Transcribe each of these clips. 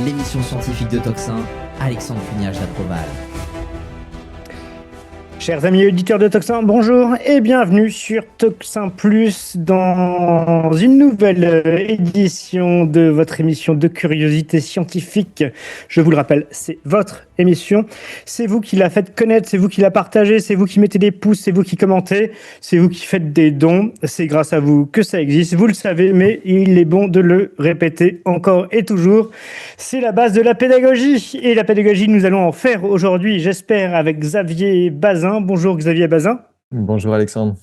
l'émission scientifique de Toxin, Alexandre Pugnage d'Aproval. Chers amis auditeurs de Toxin, bonjour et bienvenue sur Toxin Plus dans une nouvelle édition de votre émission de curiosité scientifique. Je vous le rappelle, c'est votre émission. C'est vous qui la faites connaître, c'est vous qui la partagez, c'est vous qui mettez des pouces, c'est vous qui commentez, c'est vous qui faites des dons. C'est grâce à vous que ça existe, vous le savez, mais il est bon de le répéter encore et toujours. C'est la base de la pédagogie. Et la pédagogie, nous allons en faire aujourd'hui, j'espère, avec Xavier Bazin. Bonjour Xavier Bazin. Bonjour Alexandre.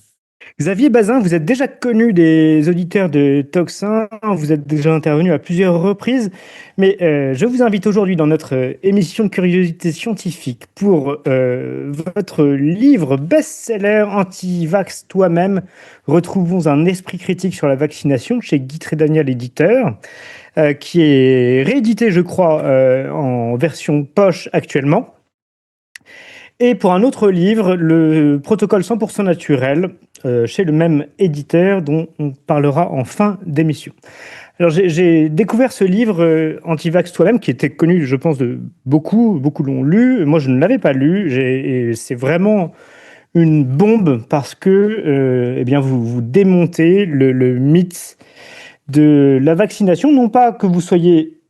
Xavier Bazin, vous êtes déjà connu des auditeurs de Toxin, vous êtes déjà intervenu à plusieurs reprises, mais je vous invite aujourd'hui dans notre émission de curiosité scientifique pour votre livre best-seller Anti-Vax Toi-même. Retrouvons un esprit critique sur la vaccination chez Guy Trédaniel éditeur, qui est réédité, je crois, en version poche actuellement. Et pour un autre livre, le protocole 100% naturel, chez le même éditeur, dont on parlera en fin d'émission. Alors j'ai découvert ce livre, Anti-Vax Toi-même, qui était connu, je pense, de beaucoup l'ont lu. Moi, je ne l'avais pas lu. Et c'est vraiment une bombe parce que eh bien, vous démontez le mythe de la vaccination. Non pas que vous soyez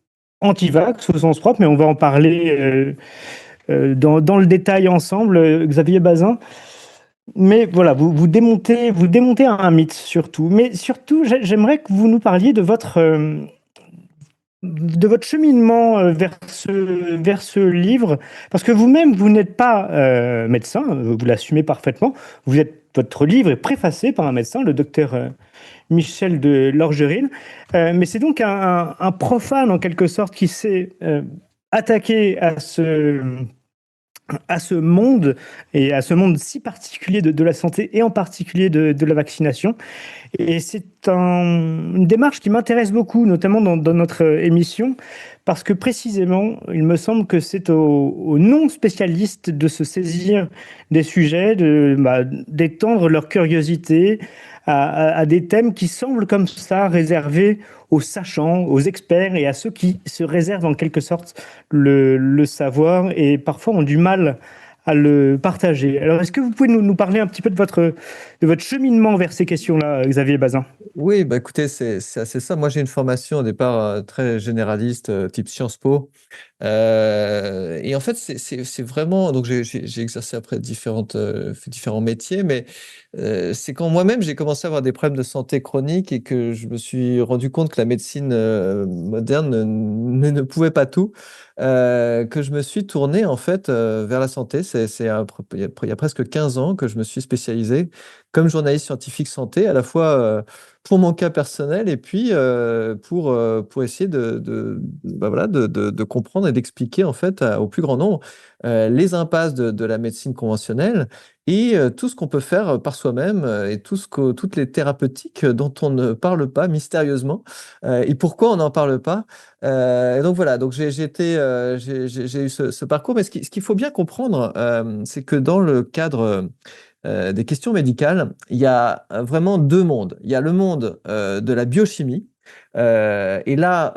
anti-vax au sens propre, mais on va en parler dans le détail ensemble, Xavier Bazin. Mais voilà, vous démontez un mythe surtout. Mais surtout, j'aimerais que vous nous parliez de votre cheminement vers ce livre, parce que vous-même, vous n'êtes pas médecin, vous l'assumez parfaitement. Votre livre est préfacé par un médecin, le docteur Michel de Lorgeril. Mais c'est donc un profane, en quelque sorte, qui s'est attaqué à ce monde et à ce monde si particulier de la santé et en particulier de la vaccination. Et c'est une démarche qui m'intéresse beaucoup, notamment dans notre émission, parce que précisément, il me semble que c'est aux non-spécialistes de se saisir des sujets, d'étendre leur curiosité à des thèmes qui semblent comme ça réservés aux sachants, aux experts et à ceux qui se réservent en quelque sorte le savoir et parfois ont du mal à le partager. Alors, est-ce que vous pouvez nous parler un petit peu de votre cheminement vers ces questions-là, Xavier Bazin? Oui, bah écoutez, c'est assez ça. Moi, j'ai une formation au départ très généraliste, type Sciences Po. Et en fait, c'est vraiment. Donc, j'ai exercé après fait différents métiers, mais c'est quand moi-même j'ai commencé à avoir des problèmes de santé chronique et que je me suis rendu compte que la médecine moderne ne pouvait pas tout, que je me suis tourné en fait vers la santé. Il y a presque 15 ans que je me suis spécialisé comme journaliste scientifique santé, à la fois pour mon cas personnel et puis pour essayer de comprendre et d'expliquer en fait au plus grand nombre les impasses de la médecine conventionnelle et tout ce qu'on peut faire par soi-même et toutes les thérapeutiques dont on ne parle pas mystérieusement et pourquoi on n'en parle pas. Et donc voilà, donc j'ai eu ce parcours, mais ce qu'il faut bien comprendre, c'est que dans le cadre des questions médicales, il y a vraiment deux mondes. Il y a le monde de la biochimie. Et là,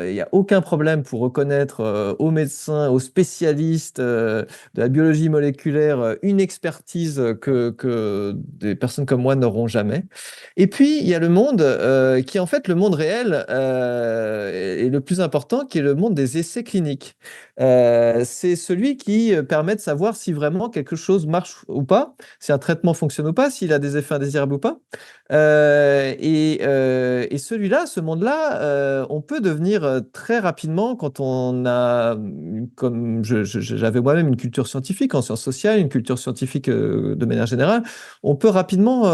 il n'y a aucun problème pour reconnaître aux médecins, aux spécialistes de la biologie moléculaire une expertise que des personnes comme moi n'auront jamais. Et puis, il y a le monde qui est en fait le monde réel et le plus important, qui est le monde des essais cliniques. C'est celui qui permet de savoir si vraiment quelque chose marche ou pas, si un traitement fonctionne ou pas, s'il a des effets indésirables ou pas. Et celui-là, ce monde-là, on peut devenir très rapidement quand on a, comme j'avais moi-même une culture scientifique en sciences sociales, une culture scientifique de manière générale, on peut rapidement,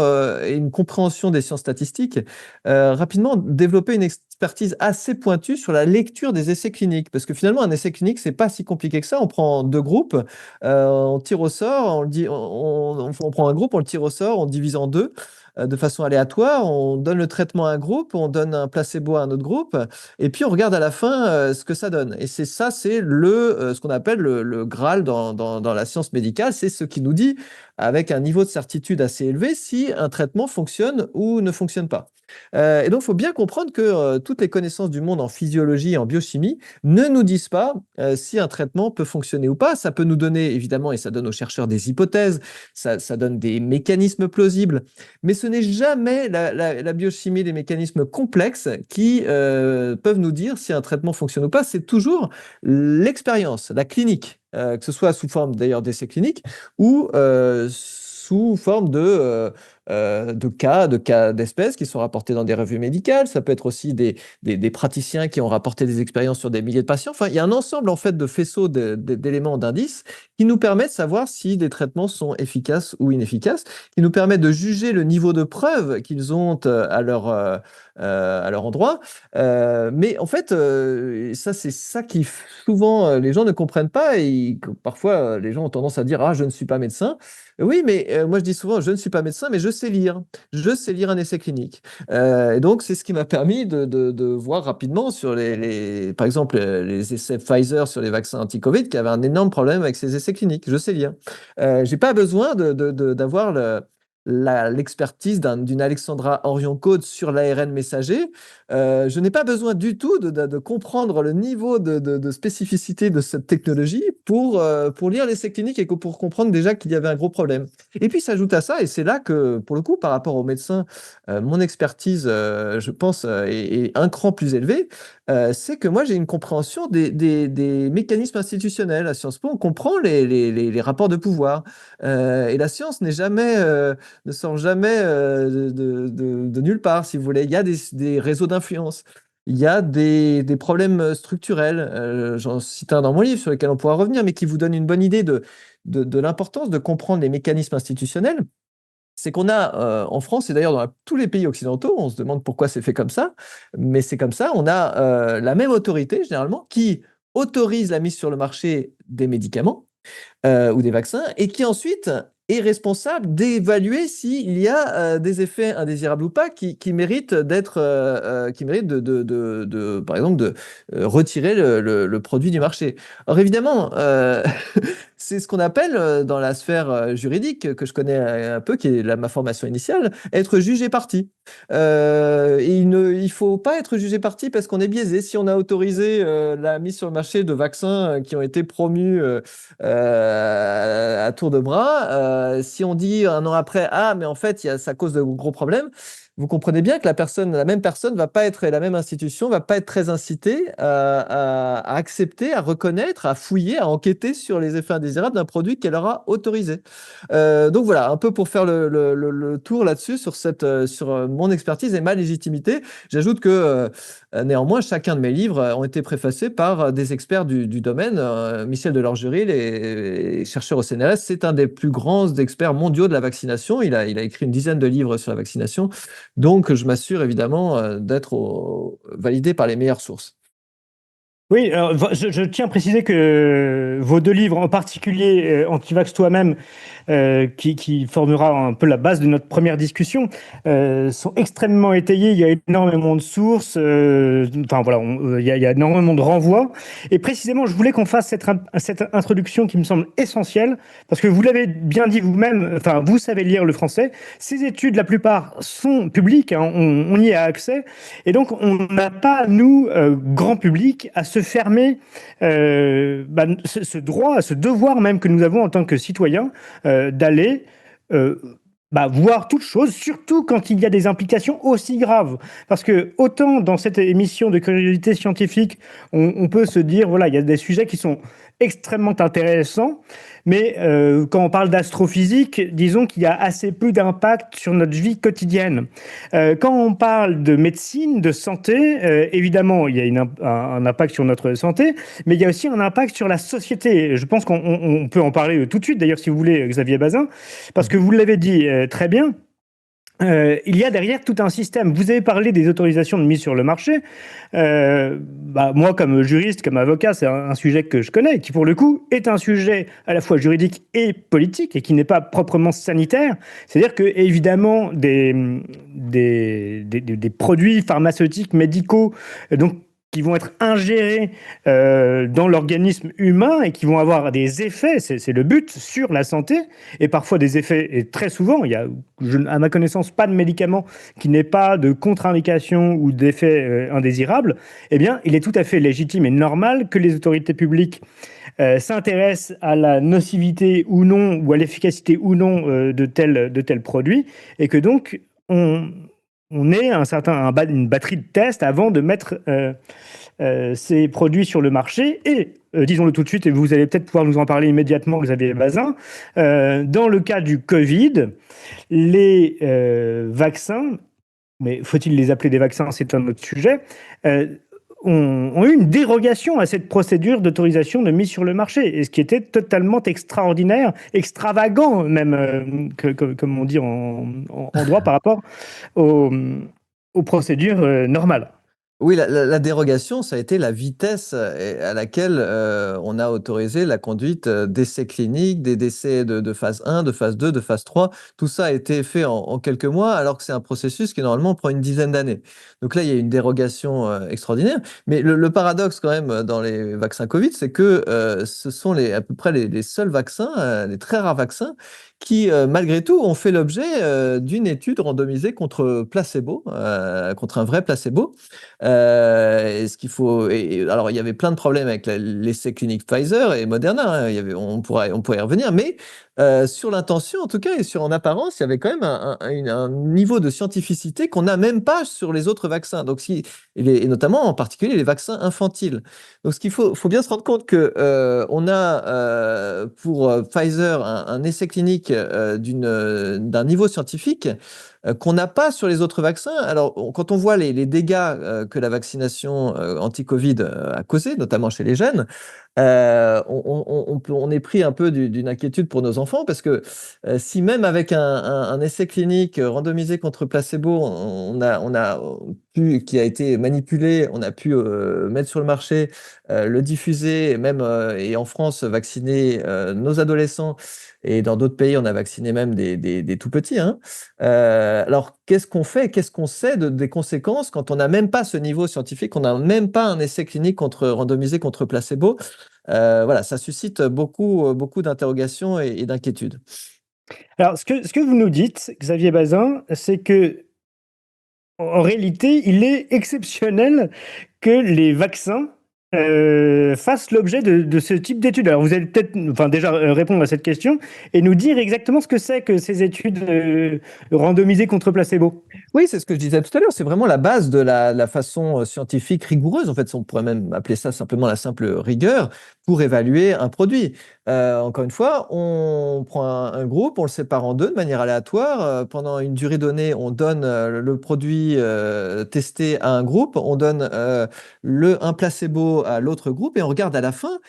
et une compréhension des sciences statistiques, rapidement développer une expertise assez pointue sur la lecture des essais cliniques. Parce que finalement, un essai clinique, c'est pas si compliqué que ça. On prend deux groupes, on tire au sort, on prend un groupe, on le tire au sort, on divise en deux de façon aléatoire, on donne le traitement à un groupe, on donne un placebo à un autre groupe, et puis on regarde à la fin ce que ça donne. Et c'est ça, c'est ce qu'on appelle le Graal dans la science médicale, c'est ce qui nous dit, avec un niveau de certitude assez élevé, si un traitement fonctionne ou ne fonctionne pas. Et donc, il faut bien comprendre que toutes les connaissances du monde en physiologie et en biochimie ne nous disent pas si un traitement peut fonctionner ou pas. Ça peut nous donner, évidemment, et ça donne aux chercheurs des hypothèses, ça donne des mécanismes plausibles, mais ce n'est jamais la biochimie, des mécanismes complexes qui peuvent nous dire si un traitement fonctionne ou pas. C'est toujours l'expérience, la clinique, que ce soit sous forme d'ailleurs d'essais cliniques ou sous forme de cas d'espèces qui sont rapportés dans des revues médicales. Ça peut être aussi des praticiens qui ont rapporté des expériences sur des milliers de patients. Enfin, il y a un ensemble en fait de faisceaux d'éléments, d'indices qui nous permettent de savoir si des traitements sont efficaces ou inefficaces, qui nous permettent de juger le niveau de preuve qu'ils ont à leur endroit. Mais en fait, ça c'est ça qui souvent les gens ne comprennent pas et parfois les gens ont tendance à dire ah je ne suis pas médecin. Oui, mais moi je dis souvent, je ne suis pas médecin, mais je sais lire. Je sais lire un essai clinique. Et donc, c'est ce qui m'a permis de voir rapidement sur par exemple, les essais Pfizer sur les vaccins anti-Covid, qui avaient un énorme problème avec ces essais cliniques. Je sais lire. J'ai pas besoin d'avoir l'expertise d'une Alexandra Orion-Code sur l'ARN messager. Je n'ai pas besoin du tout de comprendre le niveau de spécificité de cette technologie pour lire l'essai clinique et pour comprendre déjà qu'il y avait un gros problème. Et puis s'ajoute à ça, et c'est là que, pour le coup, par rapport aux médecins, mon expertise, je pense, est un cran plus élevé, c'est que moi, j'ai une compréhension des mécanismes institutionnels. À Sciences Po, on comprend les rapports de pouvoir. Et la science ne sort jamais de nulle part, si vous voulez. Il y a des réseaux d'influence. Il y a des problèmes structurels, j'en cite un dans mon livre sur lequel on pourra revenir, mais qui vous donne une bonne idée de l'importance de comprendre les mécanismes institutionnels. C'est qu'on a en France, et d'ailleurs dans tous les pays occidentaux, on se demande pourquoi c'est fait comme ça, mais c'est comme ça, on a la même autorité généralement qui autorise la mise sur le marché des médicaments ou des vaccins, et qui ensuite est responsable d'évaluer s'il y a des effets indésirables ou pas qui méritent qui méritent par exemple, de retirer le produit du marché. Alors évidemment, c'est ce qu'on appelle dans la sphère juridique que je connais un peu, qui est ma formation initiale, être jugé parti. Et il faut pas être jugé parti parce qu'on est biaisé. Si on a autorisé la mise sur le marché de vaccins qui ont été promus à tour de bras, si on dit un an après, ah, mais en fait, ça cause de gros problèmes, vous comprenez bien que la même personne va pas être, et la même institution va pas être très incitée à accepter, à reconnaître, à fouiller, à enquêter sur les effets indésirables d'un produit qu'elle aura autorisé. Donc voilà, un peu pour faire le tour là-dessus sur mon expertise et ma légitimité. J'ajoute que néanmoins, chacun de mes livres ont été préfacés par des experts du domaine. Michel Delorgerie, les chercheurs au CNRS, c'est un des plus grands experts mondiaux de la vaccination. Il a écrit une dizaine de livres sur la vaccination. Donc, je m'assure évidemment d'être validé par les meilleures sources. Oui, alors, je tiens à préciser que vos deux livres, en particulier Antivax toi-même, qui formera un peu la base de notre première discussion, sont extrêmement étayés. Il y a énormément de sources, enfin voilà, il y a énormément de renvois. Et précisément, je voulais qu'on fasse cette introduction qui me semble essentielle, parce que vous l'avez bien dit vous-même, enfin vous savez lire le français. Ces études, la plupart, sont publiques, hein, on y a accès. Et donc, on n'a pas, nous, grand public, à se fermer ce droit, ce devoir même que nous avons en tant que citoyens d'aller voir toute chose, surtout quand il y a des implications aussi graves. Parce que autant dans cette émission de curiosité scientifique, on peut se dire, voilà, il y a des sujets qui sont extrêmement intéressants, mais quand on parle d'astrophysique, disons qu'il y a assez peu d'impact sur notre vie quotidienne. Quand on parle de médecine, de santé, évidemment, il y a un impact sur notre santé, mais il y a aussi un impact sur la société. Je pense qu'on peut en parler tout de suite, d'ailleurs, si vous voulez, Xavier Bazin, parce que vous l'avez dit très bien. Il y a derrière tout un système. Vous avez parlé des autorisations de mise sur le marché. Moi, comme juriste, comme avocat, c'est un sujet que je connais, qui pour le coup est un sujet à la fois juridique et politique, et qui n'est pas proprement sanitaire. C'est-à-dire que évidemment des produits pharmaceutiques, médicaux, donc qui vont être ingérés dans l'organisme humain et qui vont avoir des effets, c'est le but, sur la santé, et parfois des effets, et très souvent, il y a, à ma connaissance, pas de médicament qui n'ait pas de contre-indication ou d'effets indésirables, eh bien, il est tout à fait légitime et normal que les autorités publiques s'intéressent à la nocivité ou non, ou à l'efficacité ou non de tels produits, et que donc on ait une batterie de tests avant de mettre ces produits sur le marché. Et disons-le tout de suite, et vous allez peut-être pouvoir nous en parler immédiatement, Xavier Bazin, dans le cas du Covid, les vaccins, mais faut-il les appeler des vaccins, c'est un autre sujet, ont eu une dérogation à cette procédure d'autorisation de mise sur le marché, et ce qui était totalement extraordinaire, extravagant même, comme on dit en droit, par rapport aux, aux procédures normales. Oui, la dérogation, ça a été la vitesse à laquelle on a autorisé la conduite d'essais cliniques, d'essais de phase 1, de phase 2, de phase 3. Tout ça a été fait en quelques mois, alors que c'est un processus qui normalement prend une dizaine d'années. Donc là, il y a une dérogation extraordinaire. Mais le paradoxe quand même dans les vaccins Covid, c'est que ce sont à peu près les seuls vaccins, les très rares vaccins, qui, malgré tout, ont fait l'objet d'une étude randomisée contre placebo, contre un vrai placebo. Ce qu'il faut, alors il y avait plein de problèmes avec l'essai clinique Pfizer et Moderna. Hein, on pourrait y revenir, mais sur l'intention en tout cas et sur en apparence, il y avait quand même un niveau de scientificité qu'on n'a même pas sur les autres vaccins. Donc et notamment en particulier les vaccins infantiles. Donc ce qu'il faut bien se rendre compte que on a pour Pfizer un essai clinique d'un niveau scientifique qu'on n'a pas sur les autres vaccins. Alors, quand on voit les dégâts que la vaccination anti-Covid a causé, notamment chez les jeunes, on est pris un peu d'une inquiétude pour nos enfants parce que si même avec un essai clinique randomisé contre placebo, qui a été manipulé, on a pu mettre sur le marché, le diffuser, et même et en France vacciner nos adolescents. Et dans d'autres pays, on a vacciné même des tout petits. Hein. Alors, qu'est-ce qu'on fait? Qu'est-ce qu'on sait des conséquences quand on n'a même pas ce niveau scientifique, on n'a même pas un essai clinique randomisé contre placebo? Voilà, ça suscite beaucoup d'interrogations et d'inquiétudes. Alors, ce que vous nous dites, Xavier Bazin, c'est que en réalité, il est exceptionnel que les vaccins fassent l'objet de ce type d'études. Alors, vous allez peut-être, enfin, déjà répondre à cette question et nous dire exactement ce que c'est que ces études randomisées contre placebo. Oui, c'est ce que je disais tout à l'heure. C'est vraiment la base de la façon scientifique rigoureuse. En fait, on pourrait même appeler ça simplement la simple rigueur pour évaluer un produit. Encore une fois, on prend un groupe, on le sépare en deux de manière aléatoire. Pendant une durée donnée, on donne le produit testé à un groupe, on donne un placebo à l'autre groupe et on regarde à la fin,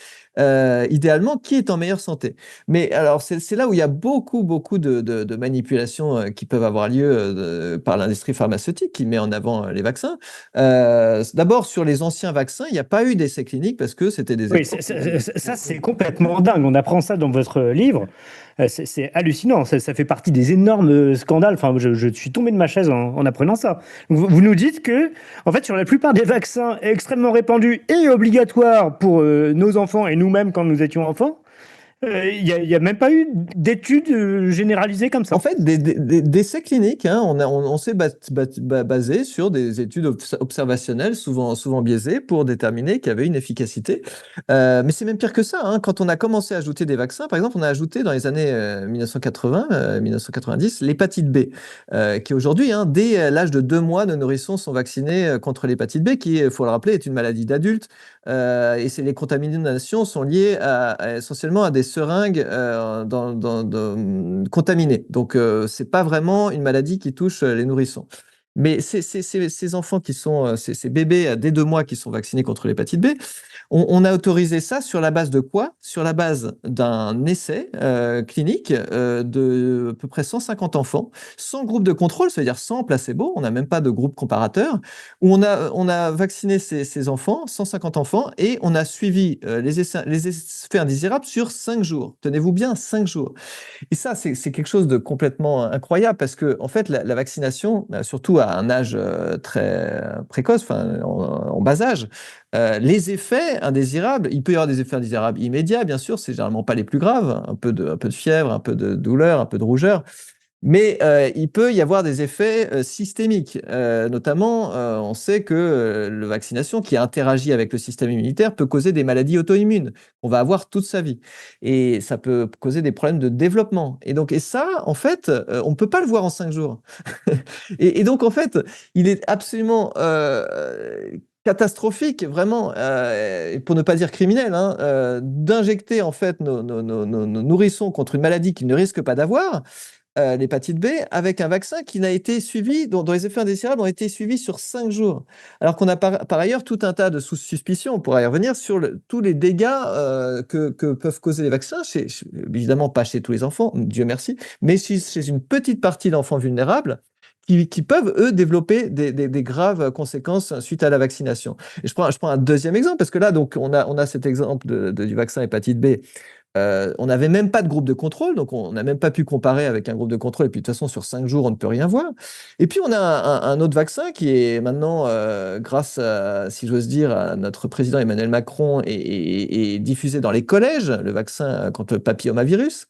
idéalement, qui est en meilleure santé. Mais alors, c'est là où il y a beaucoup de manipulations qui peuvent avoir lieu par l'industrie pharmaceutique qui met en avant les vaccins. D'abord, sur les anciens vaccins, il n'y a pas eu d'essais cliniques parce que c'était des Oui, époques. ça c'est complètement dingue. On apprend ça dans votre livre. C'est hallucinant. Ça fait partie des énormes scandales. Enfin, je suis tombé de ma chaise en apprenant ça. Vous nous dites que, en fait, sur la plupart des vaccins extrêmement répandus et obligatoires pour nos enfants et nous-mêmes quand nous étions enfants, il n'y a même pas eu d'études généralisées comme En ça. fait, des essais cliniques, hein, on s'est basé sur des études observationnelles, souvent biaisées, pour déterminer qu'il y avait une efficacité. Mais c'est même pire que ça. Hein. Quand on a commencé à ajouter des vaccins, par exemple, on a ajouté dans les années 1980, 1990, l'hépatite B, qui aujourd'hui, hein, dès l'âge de 2 mois, nos nourrissons sont vaccinés contre l'hépatite B, qui, il faut le rappeler, est une maladie d'adulte. Et les contaminations sont liées essentiellement à des seringues contaminées. Donc, c'est pas vraiment une maladie qui touche les nourrissons. Mais ces enfants qui sont, ces bébés dès 2 mois qui sont vaccinés contre l'hépatite B, on a autorisé ça sur la base de quoi? Sur la base d'un essai clinique de à peu près 150 enfants, sans groupe de contrôle, c'est-à-dire sans placebo, on n'a même pas de groupe comparateur, où on a vacciné ces enfants, 150 enfants, et on a suivi les effets indésirables sur 5 jours. Tenez-vous bien, 5 jours. Et ça, c'est quelque chose de complètement incroyable parce que, en fait, la vaccination, surtout à un âge très précoce, enfin, en bas âge, les effets indésirables, il peut y avoir des effets indésirables immédiats, bien sûr, c'est généralement pas les plus graves, un peu de fièvre, un peu de douleur, un peu de rougeur, mais il peut y avoir des effets systémiques. Notamment, on sait que la vaccination qui interagit avec le système immunitaire peut causer des maladies auto-immunes qu'on va avoir toute sa vie. Et ça peut causer des problèmes de développement. Et ça, en fait, on ne peut pas le voir en 5 jours. Et donc, en fait, il est absolument catastrophique, vraiment, pour ne pas dire criminel, hein, d'injecter en fait nos nourrissons contre une maladie qu'ils ne risquent pas d'avoir, l'hépatite B, avec un vaccin qui n'a été suivi, dont les effets indésirables ont été suivis sur 5 jours. Alors qu'on a par ailleurs tout un tas de sous-suspicions, on pourra y revenir, sur tous les dégâts que peuvent causer les vaccins, évidemment pas chez tous les enfants, Dieu merci, mais chez une petite partie d'enfants vulnérables, qui peuvent, eux, développer des graves conséquences suite à la vaccination. Et je prends un deuxième exemple, parce que là, donc, on a cet exemple du vaccin hépatite B. On n'avait même pas de groupe de contrôle, donc on n'a même pas pu comparer avec un groupe de contrôle, et puis de toute façon, sur 5 jours, on ne peut rien voir. Et puis, on a un autre vaccin qui est maintenant, grâce à, si j'ose dire, à notre président Emmanuel Macron, et diffusé dans les collèges, le vaccin contre le papillomavirus,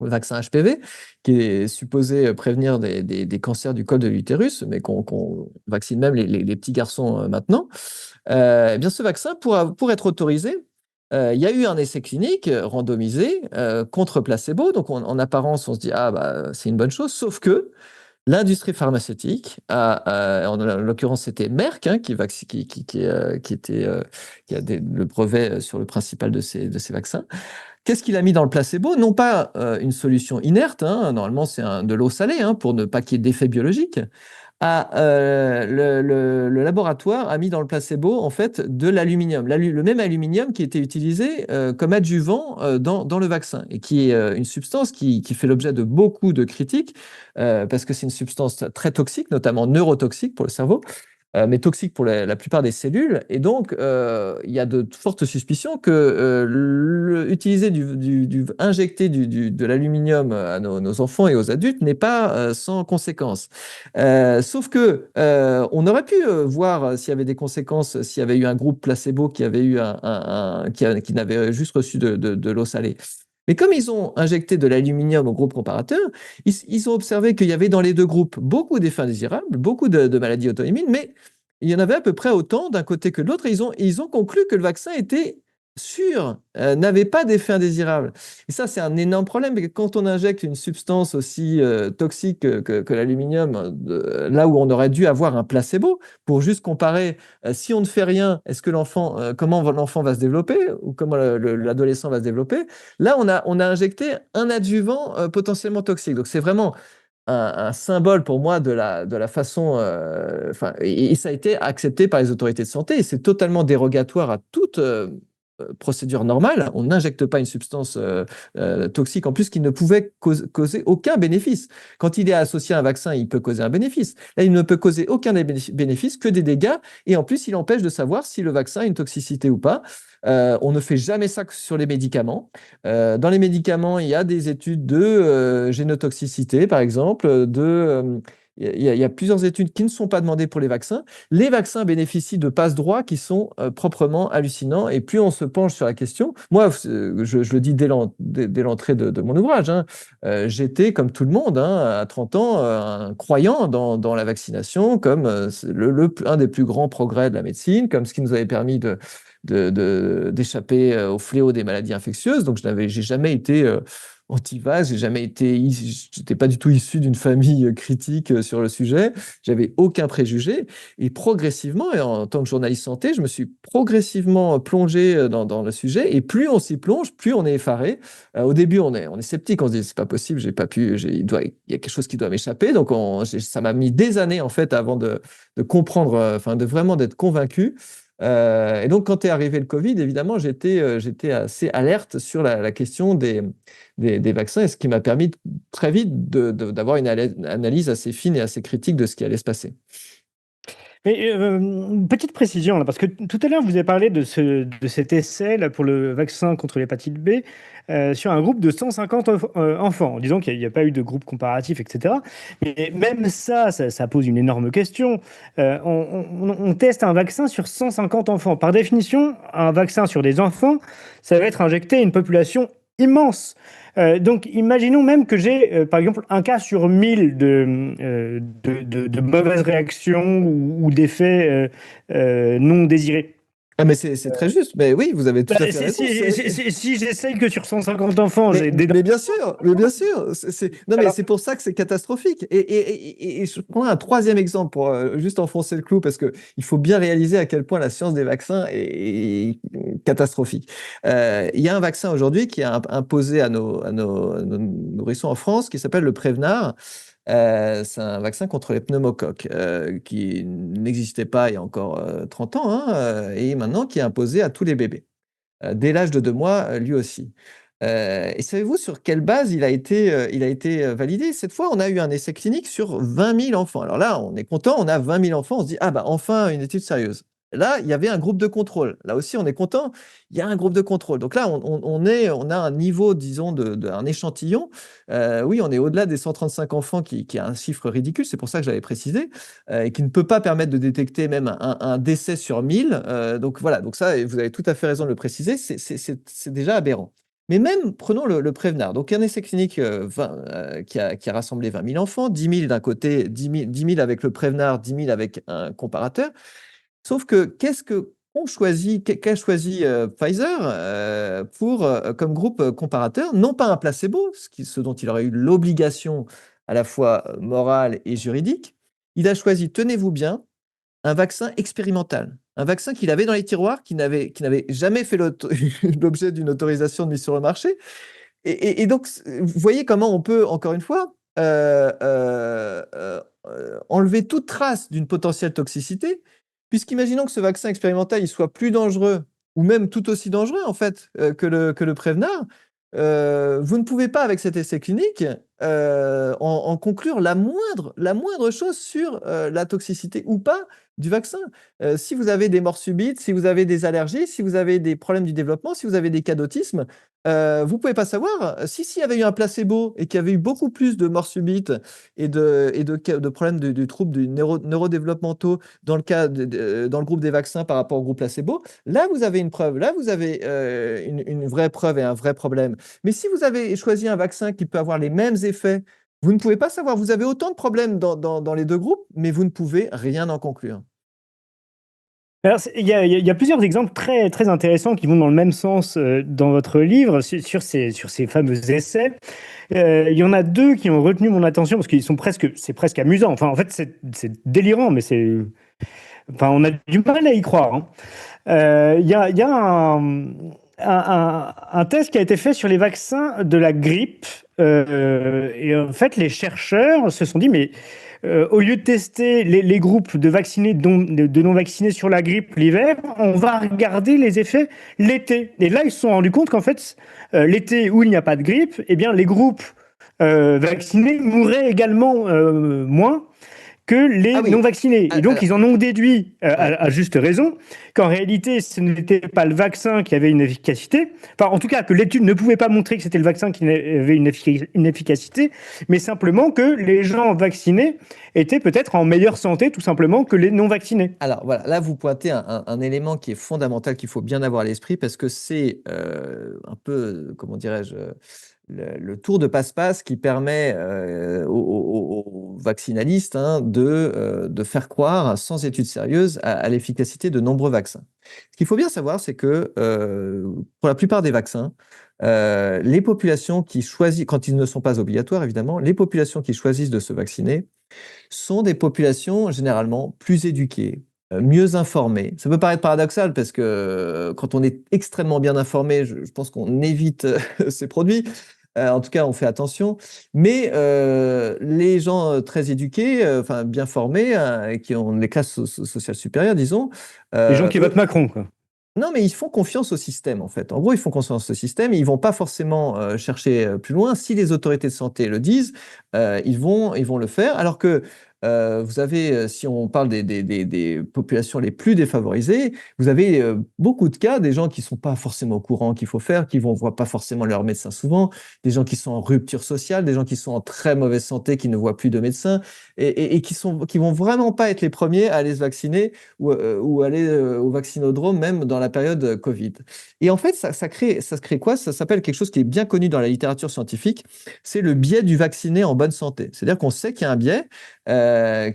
le vaccin HPV, qui est supposé prévenir des cancers du col de l'utérus, mais qu'on vaccine même les petits garçons maintenant. Eh bien, ce vaccin, pour être autorisé, il y a eu un essai clinique randomisé contre placebo. Donc, en apparence, on se dit, ah, bah, c'est une bonne chose, sauf que l'industrie pharmaceutique, en l'occurrence, c'était Merck, hein, qui a le brevet sur le principal de ces vaccins. Qu'est-ce qu'il a mis dans le placebo? Non pas une solution inerte, hein, normalement c'est de l'eau salée, hein, pour ne pas qu'il y ait d'effet biologique. Le laboratoire a mis dans le placebo en fait de l'aluminium, le même aluminium qui était utilisé comme adjuvant dans le vaccin, et qui est une substance qui fait l'objet de beaucoup de critiques parce que c'est une substance très toxique, notamment neurotoxique pour le cerveau, mais toxique pour la plupart des cellules. Et donc, il y a de fortes suspicions que utiliser injecter de l'aluminium à nos enfants et aux adultes n'est pas sans conséquences. Sauf que on aurait pu voir s'il y avait des conséquences, s'il y avait eu un groupe placebo qui avait eu qui n'avait juste reçu de l'eau salée. Mais comme ils ont injecté de l'aluminium au groupe comparateur, ils ont observé qu'il y avait dans les deux groupes beaucoup d'effets indésirables, beaucoup de maladies auto-immunes, mais il y en avait à peu près autant d'un côté que de l'autre, et ils ont conclu que le vaccin était sûr, n'avait pas d'effet indésirable. Et ça, c'est un énorme problème, parce que quand on injecte une substance aussi toxique que l'aluminium, là où on aurait dû avoir un placebo, pour juste comparer, si on ne fait rien, est-ce que comment l'enfant va se développer, ou comment l'adolescent va se développer, là, on a injecté un adjuvant potentiellement toxique. Donc, c'est vraiment un symbole pour moi de la façon, et ça a été accepté par les autorités de santé, et c'est totalement dérogatoire à toute procédure normale. On n'injecte pas une substance toxique, en plus, qui ne pouvait causer aucun bénéfice. Quand il est associé à un vaccin, il peut causer un bénéfice. Là, il ne peut causer aucun bénéfice, que des dégâts, et en plus, il empêche de savoir si le vaccin a une toxicité ou pas. On ne fait jamais ça sur les médicaments. Dans les médicaments, il y a des études de génotoxicité, par exemple, il y a plusieurs études qui ne sont pas demandées pour les vaccins. Les vaccins bénéficient de passe-droits qui sont proprement hallucinants. Et plus on se penche sur la question, moi, je le dis dès l'entrée de mon ouvrage, hein, j'étais, comme tout le monde, hein, à 30 ans, un croyant dans la vaccination, comme un des plus grands progrès de la médecine, comme ce qui nous avait permis d'échapper au fléau des maladies infectieuses. Donc, j'ai jamais été anti-vax, j'étais pas du tout issu d'une famille critique sur le sujet. J'avais aucun préjugé. Et progressivement, et en tant que journaliste santé, je me suis progressivement plongé dans le sujet. Et plus on s'y plonge, plus on est effaré. Au début, on est sceptique. On se dit, c'est pas possible, j'ai pas pu, il y a quelque chose qui doit m'échapper. Donc, ça m'a mis des années, en fait, avant de comprendre, de vraiment d'être convaincu. Et donc, quand est arrivé le Covid, évidemment, j'étais assez alerte sur la question des vaccins, et ce qui m'a permis très vite d'avoir une analyse assez fine et assez critique de ce qui allait se passer. Mais une petite précision, là, parce que tout à l'heure, vous avez parlé de cet essai là, pour le vaccin contre l'hépatite B sur un groupe de 150 enfants, en disant qu'il n'y a pas eu de groupe comparatif, etc. Mais même ça pose une énorme question. On teste un vaccin sur 150 enfants. Par définition, un vaccin sur des enfants, ça va être injecté à une population immense. Donc, imaginons même que j'ai, par exemple, un cas sur 1000 de mauvaises réactions ou d'effets non désirés. Ah, mais c'est très juste. Mais oui, vous avez tout à fait raison. Si j'essaye que sur 150 enfants, j'ai des... Mais bien sûr, mais bien sûr. Non, mais Alors, c'est pour ça que c'est catastrophique. Et je prends un troisième exemple pour juste enfoncer le clou, parce que il faut bien réaliser à quel point la science des vaccins est catastrophique. Il y a un vaccin aujourd'hui qui est imposé à nos nourrissons en France, qui s'appelle le Prevnar. C'est un vaccin contre les pneumocoques qui n'existait pas il y a encore 30 ans, hein, et maintenant qui est imposé à tous les bébés, dès l'âge de 2 mois, lui aussi. Et savez-vous sur quelle base il a été validé? Cette fois, on a eu un essai clinique sur 20 000 enfants. Alors là, on est content, on a 20 000 enfants, on se dit, ah bah enfin une étude sérieuse. Là, il y avait un groupe de contrôle. Là aussi, on est content, il y a un groupe de contrôle. Donc là, on a un niveau, disons, un échantillon. Oui, on est au-delà des 135 enfants, qui est un chiffre ridicule, c'est pour ça que j'avais précisé, et qui ne peut pas permettre de détecter même un décès sur 1000. Donc voilà, donc ça, et vous avez tout à fait raison de le préciser, c'est déjà aberrant. Mais même, prenons le Prevnar. Donc, un essai clinique qui a rassemblé 20 000 enfants, 10 000 d'un côté, 10 000 avec le Prevnar, 10 000 avec un comparateur. Sauf que qu'a choisi Pfizer comme groupe comparateur? Non pas un placebo, ce dont il aurait eu l'obligation à la fois morale et juridique. Il a choisi, tenez-vous bien, un vaccin expérimental, un vaccin qu'il avait dans les tiroirs, qui n'avait jamais fait l'objet d'une autorisation de mise sur le marché. Et donc, vous voyez comment on peut, encore une fois, enlever toute trace d'une potentielle toxicité, puisqu'imaginons que ce vaccin expérimental il soit plus dangereux, ou même tout aussi dangereux, en fait, que le Prevnar. Vous ne pouvez pas, avec cet essai clinique, en conclure la moindre chose sur la toxicité ou pas du vaccin. Si vous avez des morts subites, si vous avez des allergies, si vous avez des problèmes du développement, si vous avez des cas d'autisme, vous ne pouvez pas savoir. S'il y avait eu un placebo et qu'il y avait eu beaucoup plus de morts subites et de problèmes de troubles neurodéveloppementaux dans le groupe des vaccins par rapport au groupe placebo, là, vous avez une preuve. Là, vous avez une vraie preuve et un vrai problème. Mais si vous avez choisi un vaccin qui peut avoir les mêmes effets, vous ne pouvez pas savoir. Vous avez autant de problèmes dans les deux groupes, mais vous ne pouvez rien en conclure. Alors, il y a plusieurs exemples très, très intéressants qui vont dans le même sens dans votre livre sur ces fameux essais. Il y en a deux qui ont retenu mon attention parce qu'ils sont c'est presque amusant. Enfin, en fait, c'est délirant, mais enfin, on a du mal à y croire, hein. Il y a un test qui a été fait sur les vaccins de la grippe. Et en fait, les chercheurs se sont dit, mais au lieu de tester les groupes de vaccinés, de non vaccinés sur la grippe l'hiver, on va regarder les effets l'été. Et là, ils se sont rendus compte qu'en fait, l'été où il n'y a pas de grippe, eh bien, les groupes vaccinés mouraient également moins que les Ah oui. non-vaccinés. Et donc, Alors, ils en ont déduit, ouais. à juste raison, qu'en réalité, ce n'était pas le vaccin qui avait une efficacité, enfin, en tout cas, que l'étude ne pouvait pas montrer que c'était le vaccin qui avait une efficacité, mais simplement que les gens vaccinés étaient peut-être en meilleure santé, tout simplement, que les non-vaccinés. Alors voilà, là vous pointez un élément qui est fondamental qu'il faut bien avoir à l'esprit, parce que c'est un peu, comment dirais-je, le tour de passe-passe qui permet aux vaccinalistes, hein, de faire croire sans études sérieuses à l'efficacité de nombreux vaccins. Ce qu'il faut bien savoir, c'est que pour la plupart des vaccins, les populations qui choisissent, quand ils ne sont pas obligatoires évidemment, les populations qui choisissent de se vacciner sont des populations généralement plus éduquées, mieux informées. Ça peut paraître paradoxal parce que quand on est extrêmement bien informé, je pense qu'on évite ces produits. En tout cas, on fait attention. Mais les gens très éduqués, enfin bien formés, qui ont des classes sociales supérieures, disons, Les gens qui eux, votent Macron, quoi. non, mais ils font confiance au système, en fait. En gros, ils font confiance au système et ils vont pas forcément chercher plus loin. Si les autorités de santé le disent, ils vont le faire. Alors que vous avez, si on parle des populations les plus défavorisées, vous avez beaucoup de cas, des gens qui sont pas forcément au courant qu'il faut faire, qui vont voir pas forcément leur médecin souvent, des gens qui sont en rupture sociale, des gens qui sont en très mauvaise santé, qui ne voient plus de médecin et qui vont vraiment pas être les premiers à aller se vacciner ou aller au vaccinodrome même dans la période Covid. Et en fait, ça se crée quoi? Ça s'appelle quelque chose qui est bien connu dans la littérature scientifique, c'est le biais du vacciné en bonne santé. C'est-à-dire qu'on sait qu'il y a un biais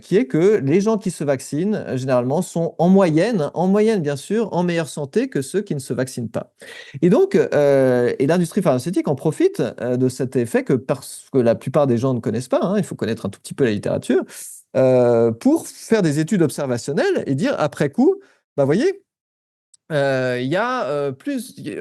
qui est que les gens qui se vaccinent, généralement, sont en moyenne bien sûr, en meilleure santé que ceux qui ne se vaccinent pas. Et donc, et l'industrie pharmaceutique en profite de cet effet parce que la plupart des gens ne connaissent pas, hein, il faut connaître un tout petit peu la littérature, pour faire des études observationnelles et dire après coup, bah voyez, il y a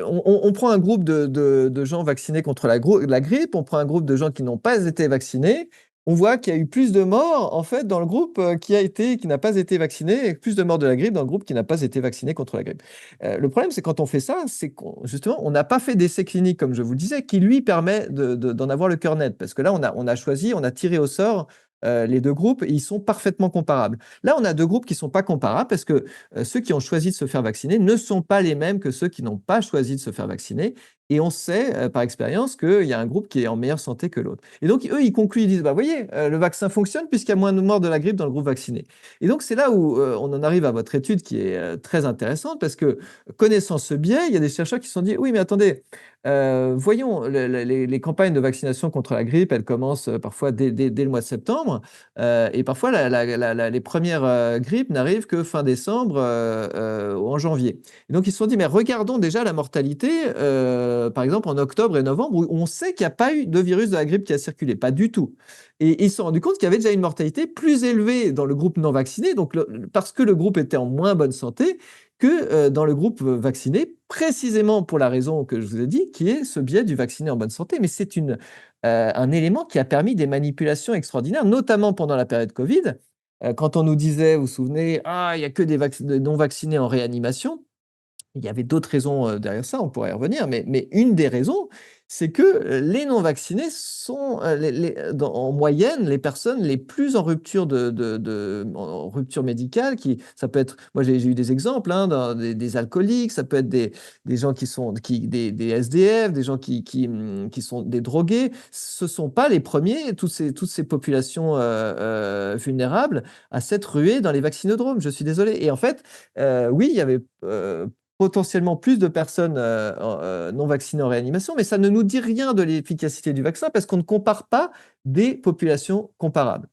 on prend un groupe de gens vaccinés contre la grippe, on prend un groupe de gens qui n'ont pas été vaccinés, on voit qu'il y a eu plus de morts en fait dans le groupe qui n'a pas été vacciné, et plus de morts de la grippe dans le groupe qui n'a pas été vacciné contre la grippe. Le problème, c'est quand on fait ça, c'est justement, on n'a pas fait d'essai clinique, comme je vous le disais, qui lui permet d'en avoir le cœur net, parce que là, on a tiré au sort les deux groupes, et ils sont parfaitement comparables. Là, on a deux groupes qui ne sont pas comparables parce que ceux qui ont choisi de se faire vacciner ne sont pas les mêmes que ceux qui n'ont pas choisi de se faire vacciner. Et on sait par expérience qu'il y a un groupe qui est en meilleure santé que l'autre. Et donc, eux, ils concluent, ils disent, bah, vous voyez, le vaccin fonctionne puisqu'il y a moins de morts de la grippe dans le groupe vacciné. Et donc, c'est là où on en arrive à votre étude qui est très intéressante parce que, connaissant ce biais, il y a des chercheurs qui se sont dit, oui, mais attendez, voyons, les campagnes de vaccination contre la grippe, elles commencent parfois dès le mois de septembre. Et parfois, les premières grippes n'arrivent que fin décembre ou en janvier. Et donc, ils se sont dit, mais regardons déjà la mortalité, par exemple, en octobre et novembre, où on sait qu'il n'y a pas eu de virus de la grippe qui a circulé. Pas du tout. Et ils se sont rendus compte qu'il y avait déjà une mortalité plus élevée dans le groupe non vacciné, donc parce que le groupe était en moins bonne santé, que dans le groupe vacciné, précisément pour la raison que je vous ai dit, qui est ce biais du vacciné en bonne santé. Mais c'est un élément qui a permis des manipulations extraordinaires, notamment pendant la période Covid, quand on nous disait, vous vous souvenez, ah, il n'y a que des non-vaccinés en réanimation. Il y avait d'autres raisons derrière ça, on pourrait y revenir, mais une des raisons, c'est que les non-vaccinés sont en moyenne les personnes les plus en rupture en rupture médicale. Ça peut être, moi j'ai eu des exemples, hein, des alcooliques, ça peut être des gens des SDF, des gens qui sont des drogués. Ce sont pas les premiers, toutes ces populations vulnérables à s'être ruées dans les vaccinodromes. Je suis désolé. Et en fait, oui, il y avait potentiellement plus de personnes non vaccinées en réanimation, mais ça ne nous dit rien de l'efficacité du vaccin parce qu'on ne compare pas des populations comparables.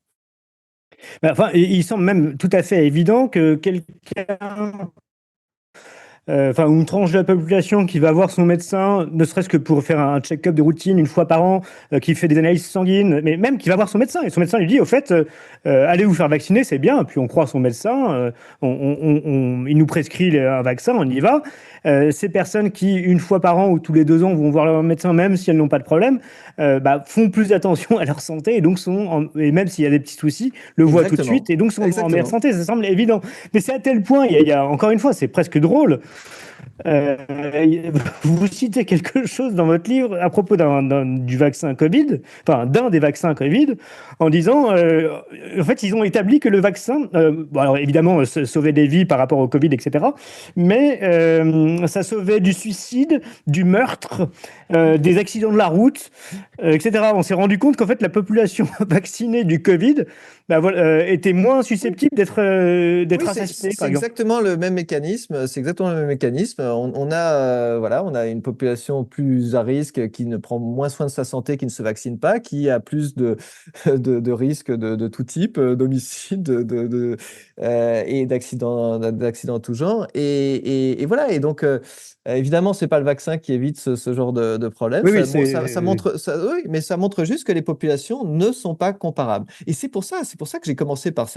Enfin, il semble même tout à fait évident que quelqu'un, enfin, une tranche de la population qui va voir son médecin, ne serait-ce que pour faire un check-up de routine une fois par an, qui fait des analyses sanguines, mais même qui va voir son médecin. Et son médecin lui dit, au fait, allez vous faire vacciner, c'est bien. Puis on croit son médecin, il nous prescrit un vaccin, on y va. Ces personnes qui, une fois par an ou tous les 2 ans, vont voir leur médecin, même si elles n'ont pas de problème, font plus attention à leur santé et donc et même s'il y a des petits soucis, le voient tout de suite et donc sont en meilleure santé. Ça semble évident. Mais c'est à tel point, il y a encore une fois, c'est presque drôle. Vous citez quelque chose dans votre livre à propos du vaccin Covid, enfin d'un des vaccins Covid, en disant, en fait, ils ont établi que le vaccin, bon, alors évidemment, sauvait des vies par rapport au Covid, etc., mais ça sauvait du suicide, du meurtre, des accidents de la route, etc. On s'est rendu compte qu'en fait, la population vaccinée du Covid était moins susceptible d'être Oui, assassinée, c'est par exemple. exactement le même mécanisme. C'est exactement le même mécanisme. Voilà, on a une population plus à risque qui ne prend moins soin de sa santé, qui ne se vaccine pas, qui a plus de risques de tout type, d'homicide, et d'accidents en tout genre. Et voilà. Et donc, évidemment, c'est pas le vaccin qui évite ce genre de problème. Oui, oui, Ça montre, oui, mais ça montre juste que les populations ne sont pas comparables. Et c'est pour ça que j'ai commencé par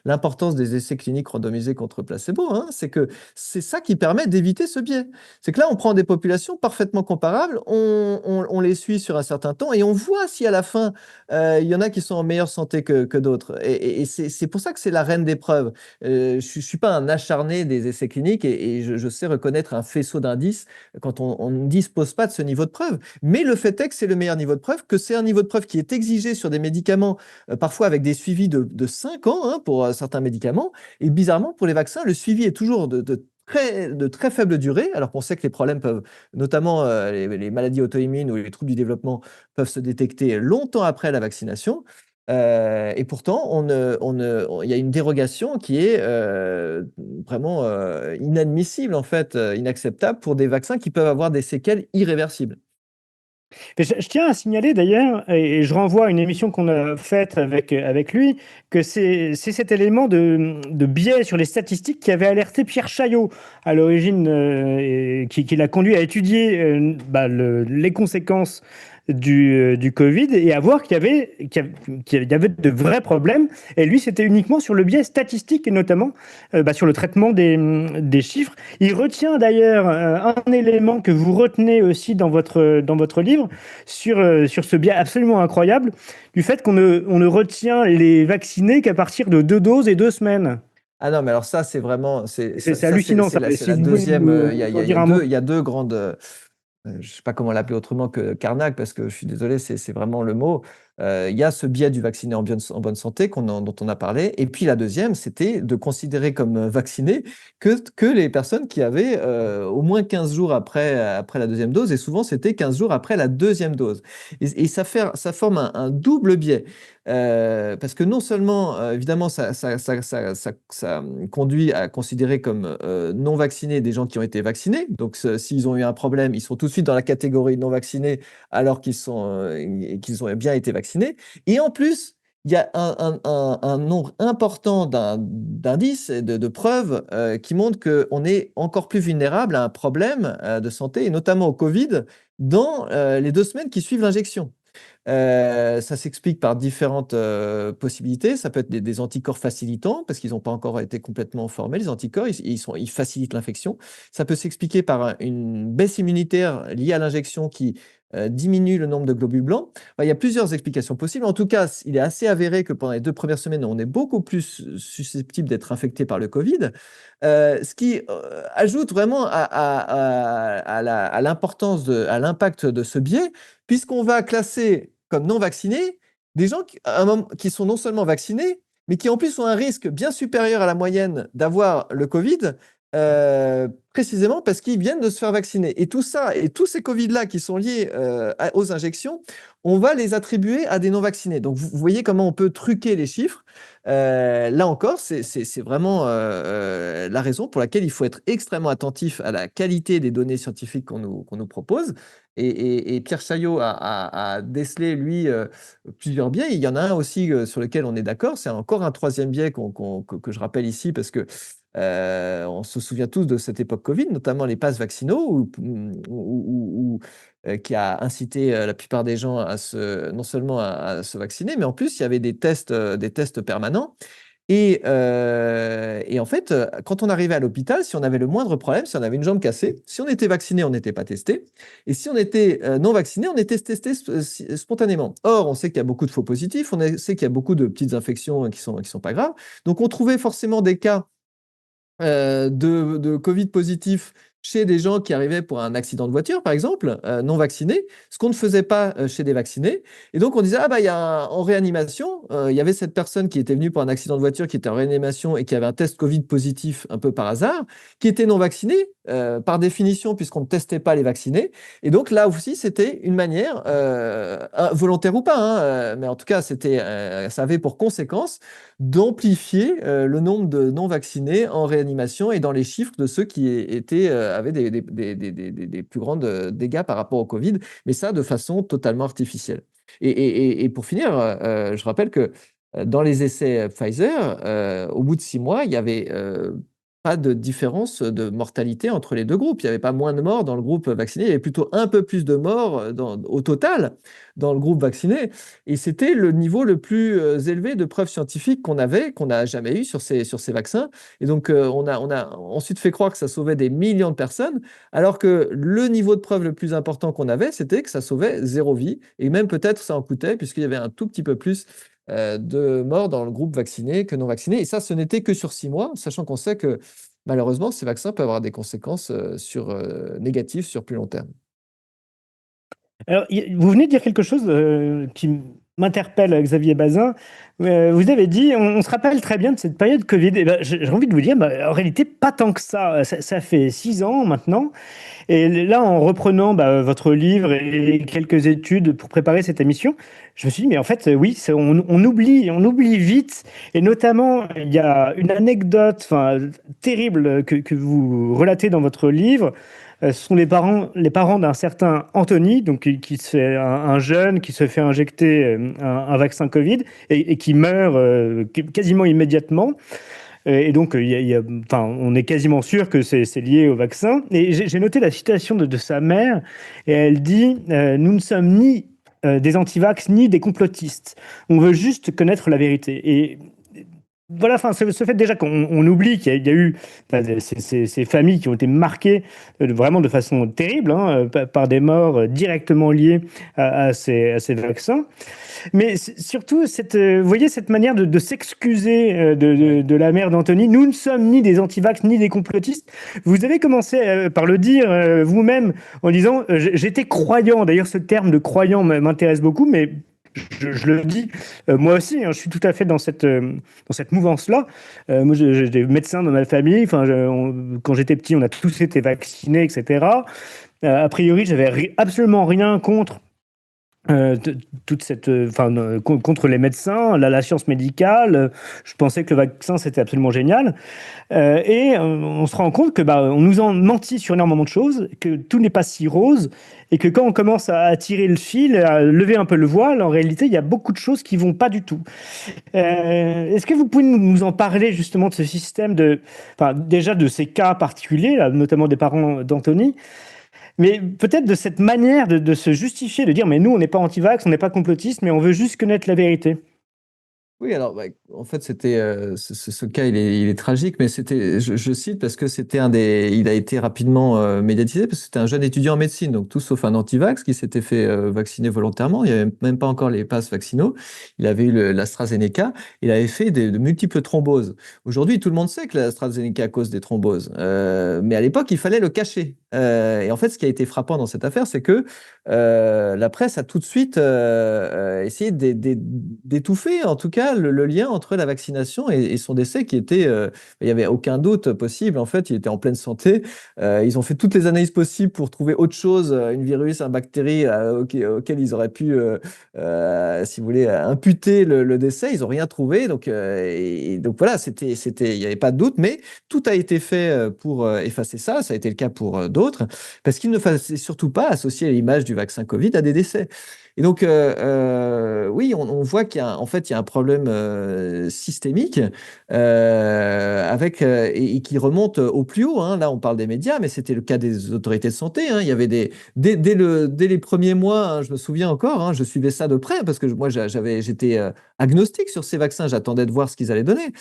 l'importance des essais cliniques randomisés contre placebo, hein, c'est que c'est ça ça qui permet d'éviter ce biais. C'est que là, on prend des populations parfaitement comparables, on les suit sur un certain temps et on voit si à la fin, il y en a qui sont en meilleure santé que d'autres. Et c'est pour ça que c'est la reine des preuves. Je ne suis pas un acharné des essais cliniques et je sais reconnaître un faisceau d'indices quand on ne dispose pas de ce niveau de preuve. Mais le fait est que c'est le meilleur niveau de preuve, que c'est un niveau de preuve qui est exigé sur des médicaments, parfois avec des suivis de 5 ans hein, pour certains médicaments. Et bizarrement, pour les vaccins, le suivi est toujours de très faible durée, alors qu'on sait que les problèmes peuvent, notamment les maladies auto-immunes ou les troubles du développement, peuvent se détecter longtemps après la vaccination. Et pourtant, il y a une dérogation qui est vraiment inadmissible, en fait, inacceptable pour des vaccins qui peuvent avoir des séquelles irréversibles. Mais je tiens à signaler d'ailleurs, et je renvoie à une émission qu'on a faite avec lui, que c'est cet élément de biais sur les statistiques qui avait alerté Pierre Chaillot à l'origine, et qui l'a conduit à étudier les conséquences du Covid et à voir qu'il y avait de vrais problèmes. Et lui, c'était uniquement sur le biais statistique et notamment sur le traitement des chiffres. Il retient d'ailleurs un élément que vous retenez aussi dans votre livre sur ce biais absolument incroyable du fait qu'on ne retient les vaccinés qu'à partir de 2 doses et 2 semaines. Ah non, mais alors ça, c'est vraiment, C'est hallucinant. Ça. c'est Si la vous pouvez deuxième. en dire un mot. Il y a deux grandes. Je ne sais pas comment l'appeler autrement que carnac, parce que je suis désolé, c'est vraiment le mot. Il y a ce biais du vacciné en bonne santé dont on a parlé. Et puis la deuxième, c'était de considérer comme vaccinés que les personnes qui avaient au moins 15 jours après la deuxième dose, et souvent c'était 15 jours après la deuxième dose. Et ça forme un double biais. Parce que non seulement, évidemment, ça conduit à considérer comme non vaccinés des gens qui ont été vaccinés. Donc, s'ils ont eu un problème, ils sont tout de suite dans la catégorie non vaccinés alors qu'ils ont bien été vaccinés. Et en plus, il y a un nombre important d'indices et de preuves qui montrent qu'on est encore plus vulnérable à un problème de santé, et notamment au Covid, dans les 2 semaines qui suivent l'injection. Ça s'explique par différentes possibilités. Ça peut être des anticorps facilitants, parce qu'ils n'ont pas encore été complètement formés. Les anticorps, ils facilitent l'infection. Ça peut s'expliquer par une baisse immunitaire liée à l'injection qui diminue le nombre de globules blancs. Enfin, il y a plusieurs explications possibles. En tout cas, il est assez avéré que pendant les 2 premières semaines, on est beaucoup plus susceptible d'être infecté par le Covid, ce qui ajoute vraiment à l'importance, à l'impact de ce biais, puisqu'on va classer comme non vaccinés des gens qui sont non seulement vaccinés, mais qui en plus ont un risque bien supérieur à la moyenne d'avoir le Covid, précisément parce qu'ils viennent de se faire vacciner. Et tout ça, et tous ces Covid-là qui sont liés aux injections, on va les attribuer à des non-vaccinés. Donc, vous voyez comment on peut truquer les chiffres. Là encore, c'est vraiment la raison pour laquelle il faut être extrêmement attentif à la qualité des données scientifiques qu'on nous propose. Et Pierre Chaillot a décelé, lui, plusieurs biais. Il y en a un aussi sur lequel on est d'accord. C'est encore un troisième biais que je rappelle ici, parce que on se souvient tous de cette époque Covid, notamment les passes vaccinaux, qui a incité la plupart des gens non seulement à se vacciner, mais en plus, il y avait des tests permanents. Et en fait, quand on arrivait à l'hôpital, si on avait le moindre problème, si on avait une jambe cassée, si on était vacciné, on n'était pas testé. Et si on était non vacciné, on était testé spontanément. Or, on sait qu'il y a beaucoup de faux positifs, on sait qu'il y a beaucoup de petites infections qui sont pas graves. Donc, on trouvait forcément des cas de Covid positif chez des gens qui arrivaient pour un accident de voiture, par exemple, non vaccinés, ce qu'on ne faisait pas chez des vaccinés. Et donc, on disait, ah bah, en réanimation, il y avait cette personne qui était venue pour un accident de voiture, qui était en réanimation et qui avait un test Covid positif un peu par hasard, qui était non vacciné, par définition, puisqu'on ne testait pas les vaccinés. Et donc, là aussi, c'était une manière, volontaire ou pas, hein, mais en tout cas, ça avait pour conséquence d'amplifier le nombre de non-vaccinés en réanimation et dans les chiffres de ceux qui avaient des plus grands dégâts par rapport au Covid, mais ça de façon totalement artificielle. Et pour finir, je rappelle que dans les essais Pfizer, au bout de 6 mois, il y avait pas de différence de mortalité entre les deux groupes. Il n'y avait pas moins de morts dans le groupe vacciné, il y avait plutôt un peu plus de morts au total dans le groupe vacciné. Et c'était le niveau le plus élevé de preuves scientifiques qu'on n'a jamais eu sur ces vaccins. Et donc, on a ensuite fait croire que ça sauvait des millions de personnes, alors que le niveau de preuve le plus important qu'on avait, c'était que ça sauvait 0 vie. Et même peut-être ça en coûtait, puisqu'il y avait un tout petit peu plus de morts dans le groupe vacciné que non vacciné. Et ça, ce n'était que sur 6 mois, sachant qu'on sait que malheureusement, ces vaccins peuvent avoir des conséquences négatives sur plus long terme. Alors, vous venez de dire quelque chose qui m'interpelle, Xavier Bazin. Vous avez dit, on se rappelle très bien de cette période Covid. Eh ben, j'ai envie de vous dire, bah, en réalité, pas tant que ça. Ça fait 6 ans maintenant. Et là, en reprenant votre livre et quelques études pour préparer cette émission, je me suis dit, mais en fait, oui, on oublie vite. Et notamment, il y a une anecdote, enfin, terrible que vous relatez dans votre livre. Ce sont les parents d'un certain Anthony, donc qui se fait un jeune qui se fait injecter un vaccin Covid et qui meurt quasiment immédiatement. Et donc, enfin, on est quasiment sûr que c'est lié au vaccin. Et j'ai noté la citation de sa mère, et elle dit nous ne sommes ni des antivax ni des complotistes. On veut juste connaître la vérité. Et voilà, enfin, ce fait déjà qu'on oublie qu'il y a eu enfin, ces familles qui ont été marquées vraiment de façon terrible par des morts directement liées à ces vaccins. Mais surtout, vous voyez cette manière de s'excuser de la mère d'Anthony. Nous ne sommes ni des antivax ni des complotistes. Vous avez commencé par le dire vous-même en disant j'étais croyant. D'ailleurs, ce terme de croyant m'intéresse beaucoup, mais je le dis, moi aussi, je suis tout à fait dans cette mouvance-là. Moi, j'ai des médecins dans ma famille. Enfin, quand j'étais petit, on a tous été vaccinés, etc. A priori, j'avais absolument rien contre toute cette, contre les médecins, la science médicale. Je pensais que le vaccin c'était absolument génial. Et on se rend compte que on nous en mentit sur énormément de choses, que tout n'est pas si rose, et que quand on commence à tirer le fil, à lever un peu le voile, en réalité il y a beaucoup de choses qui vont pas du tout. Est-ce que vous pouvez nous en parler justement de ce système enfin déjà de ces cas particuliers, là, notamment des parents d'Anthony? Mais peut-être de cette manière de se justifier, de dire, mais nous, on n'est pas anti-vax, on n'est pas complotiste, mais on veut juste connaître la vérité. Oui, alors, en fait, c'était ce cas, il est tragique, mais je cite parce que il a été rapidement médiatisé parce que c'était un jeune étudiant en médecine, donc tout sauf un anti-vax qui s'était fait vacciner volontairement. Il n'y avait même pas encore les passes vaccinaux. Il avait eu l'AstraZeneca. Il avait fait de multiples thromboses. Aujourd'hui, tout le monde sait que l'AstraZeneca cause des thromboses, mais à l'époque, il fallait le cacher. Et en fait, ce qui a été frappant dans cette affaire, c'est que la presse a tout de suite essayé d'étouffer, en tout cas, le lien entre la vaccination et son décès, qui était, il n'y avait aucun doute possible. En fait, il était en pleine santé. Ils ont fait toutes les analyses possibles pour trouver autre chose, une virus, une bactérie auquel ils auraient pu, si vous voulez, imputer le décès. Ils n'ont rien trouvé. Donc, et donc voilà, il n'y avait pas de doute, mais tout a été fait pour effacer ça. Ça a été le cas pour d'autres, parce qu'il ne fallait surtout pas associer l'image du vaccin Covid à des décès. Et donc, oui, on voit en fait, il y a un problème systémique et qui remonte au plus haut. Là, on parle des médias, mais c'était le cas des autorités de santé. Il y avait dès les premiers mois, je me souviens encore, je suivais ça de près parce que moi, j'étais agnostique sur ces vaccins. J'attendais de voir ce qu'ils allaient donner.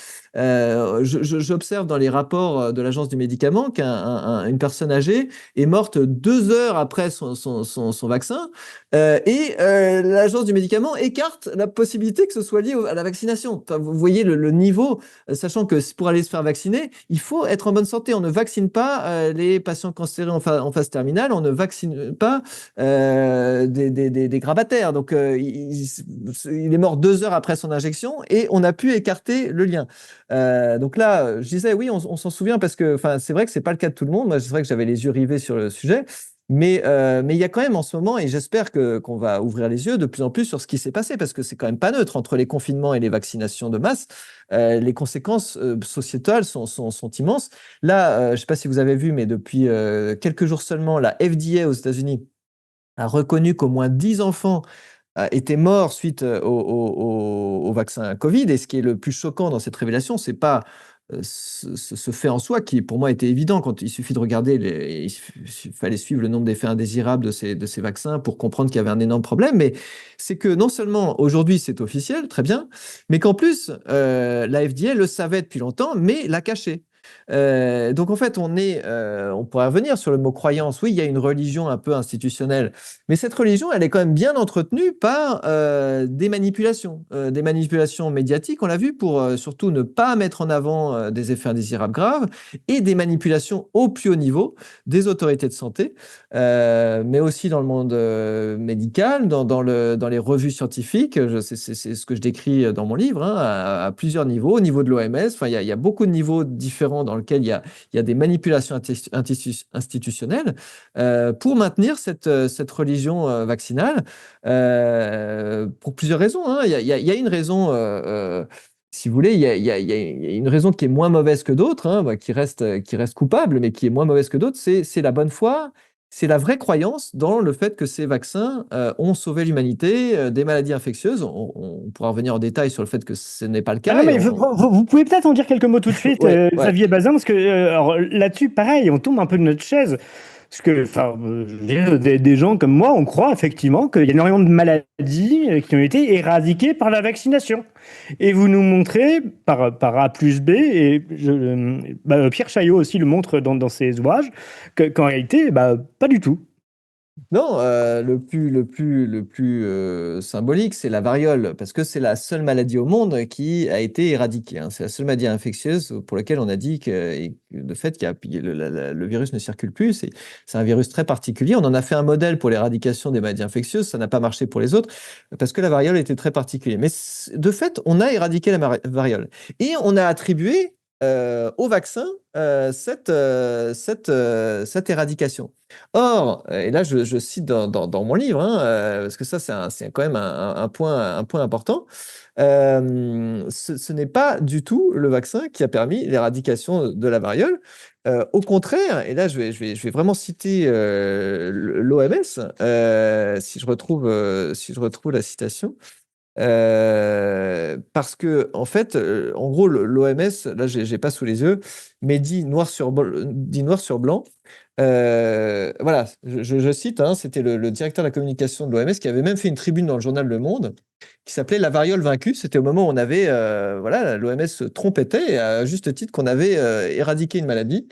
J'observe dans les rapports de l'Agence du médicament qu'une personne âgée est morte 2 heures après son vaccin. Et l'Agence du médicament écarte la possibilité que ce soit lié à la vaccination. Enfin, vous voyez le niveau, sachant que pour aller se faire vacciner, il faut être en bonne santé. On ne vaccine pas les patients cancéreux en phase terminale, on ne vaccine pas des grabataires. Donc, il est mort 2 heures après son injection et on a pu écarter le lien. Donc là, je disais, oui, on s'en souvient parce que c'est vrai que c'est pas le cas de tout le monde. Moi, c'est vrai que j'avais les yeux rivés sur le sujet. Mais il y a quand même en ce moment, et j'espère qu'on va ouvrir les yeux de plus en plus sur ce qui s'est passé, parce que c'est quand même pas neutre entre les confinements et les vaccinations de masse. Les conséquences sociétales sont immenses. Là, je ne sais pas si vous avez vu, mais depuis quelques jours seulement, la FDA aux États-Unis a reconnu qu'au moins 10 enfants étaient morts suite au vaccin Covid. Et ce qui est le plus choquant dans cette révélation, c'est pas ce fait en soi qui, pour moi, était évident quand il suffit de regarder, il fallait suivre le nombre d'effets indésirables de ces vaccins pour comprendre qu'il y avait un énorme problème. Mais c'est que non seulement aujourd'hui c'est officiel, très bien, mais qu'en plus, la FDA le savait depuis longtemps, mais l'a caché. Donc en fait, on pourrait revenir sur le mot croyance. Oui, il y a une religion un peu institutionnelle, mais cette religion, elle est quand même bien entretenue par des manipulations médiatiques, on l'a vu, pour surtout ne pas mettre en avant des effets indésirables graves, et des manipulations au plus haut niveau des autorités de santé, mais aussi dans le monde médical, dans les revues scientifiques. C'est ce que je décris dans mon livre, hein, à plusieurs niveaux, au niveau de l'OMS. Enfin, il y a beaucoup de niveaux différents dans lesquels il y a des manipulations institutionnelles pour maintenir cette religion vaccinale, pour plusieurs raisons, hein. Il y a une raison, si vous voulez, il y a une raison qui est moins mauvaise que d'autres, hein, bah, qui reste coupable, mais qui est moins mauvaise que d'autres, c'est la bonne foi. C'est la vraie croyance dans le fait que ces vaccins ont sauvé l'humanité des maladies infectieuses. On pourra revenir en détail sur le fait que ce n'est pas le Ah cas. non, mais vous pouvez peut-être en dire quelques mots tout de suite, Ouais, ouais. Xavier Bazin, parce que alors, là-dessus, pareil, on tombe un peu de notre chaise. Parce que enfin, je veux dire, des gens comme moi, on croit effectivement qu'il y a énormément de maladies qui ont été éradiquées par la vaccination. Et vous nous montrez par A plus B, et Pierre Chaillot aussi le montre dans ses ouvrages, qu'en réalité, bah, pas du tout. Non, le plus symbolique, c'est la variole, parce que c'est la seule maladie au monde qui a été éradiquée, hein. C'est la seule maladie infectieuse pour laquelle on a dit que de fait, le virus ne circule plus. C'est un virus très particulier. On en a fait un modèle pour l'éradication des maladies infectieuses. Ça n'a pas marché pour les autres, parce que la variole était très particulière. Mais de fait, on a éradiqué la variole. Et on a attribué au vaccin cette éradication. Or, et là je cite dans mon livre, hein, parce que ça c'est quand même un point important, ce n'est pas du tout le vaccin qui a permis l'éradication de la variole. Au contraire, et là je vais vraiment citer l'OMS, si je retrouve la citation. Parce que en fait, en gros, l'OMS, là, j'ai pas sous les yeux, mais dit noir sur blanc. Voilà, je cite, hein, c'était le directeur de la communication de l'OMS qui avait même fait une tribune dans le journal Le Monde qui s'appelait La variole vaincue. C'était au moment où on avait, voilà, l'OMS se trompétait, à juste titre qu'on avait éradiqué une maladie.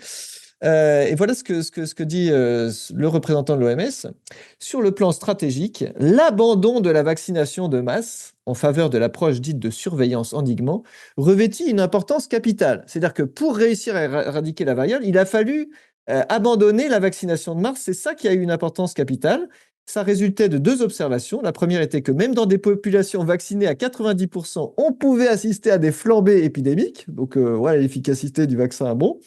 Et voilà ce que dit le représentant de l'OMS. Sur le plan stratégique, l'abandon de la vaccination de masse en faveur de l'approche dite de surveillance endiguement revêtit une importance capitale. C'est-à-dire que pour réussir à éradiquer la variole, il a fallu abandonner la vaccination de masse. C'est ça qui a eu une importance capitale. Ça résultait de deux observations. La première était que même dans des populations vaccinées à 90%, on pouvait assister à des flambées épidémiques. Donc, voilà, l'efficacité du vaccin est bon.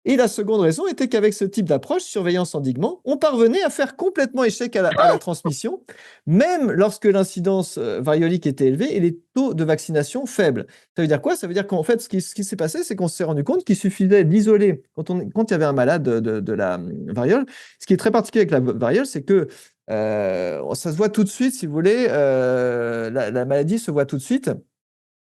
Et la seconde raison était qu'avec ce type d'approche, surveillance endiguement, on parvenait à faire complètement échec à la transmission, même lorsque l'incidence variolique était élevée et les taux de vaccination faibles. Ça veut dire quoi? Ça veut dire qu'en fait, ce qui s'est passé, c'est qu'on s'est rendu compte qu'il suffisait d'isoler, quand il y avait un malade de la variole. Ce qui est très particulier avec la variole, c'est que ça se voit tout de suite, si vous voulez, la maladie se voit tout de suite.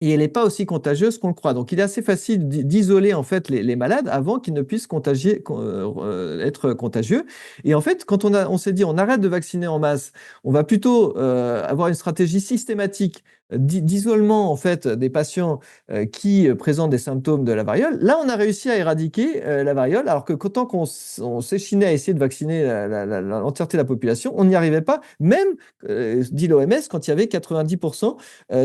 Et elle n'est pas aussi contagieuse qu'on le croit. Donc, il est assez facile d'isoler en fait les malades avant qu'ils ne puissent être contagieux. Et en fait, quand on s'est dit on arrête de vacciner en masse, on va plutôt avoir une stratégie systématique d'isolement en fait des patients qui présentent des symptômes de la variole. Là, on a réussi à éradiquer la variole, alors que tant qu'on s'échinait à essayer de vacciner l'entièreté de la population, on n'y arrivait pas, même, dit l'OMS, quand il y avait 90%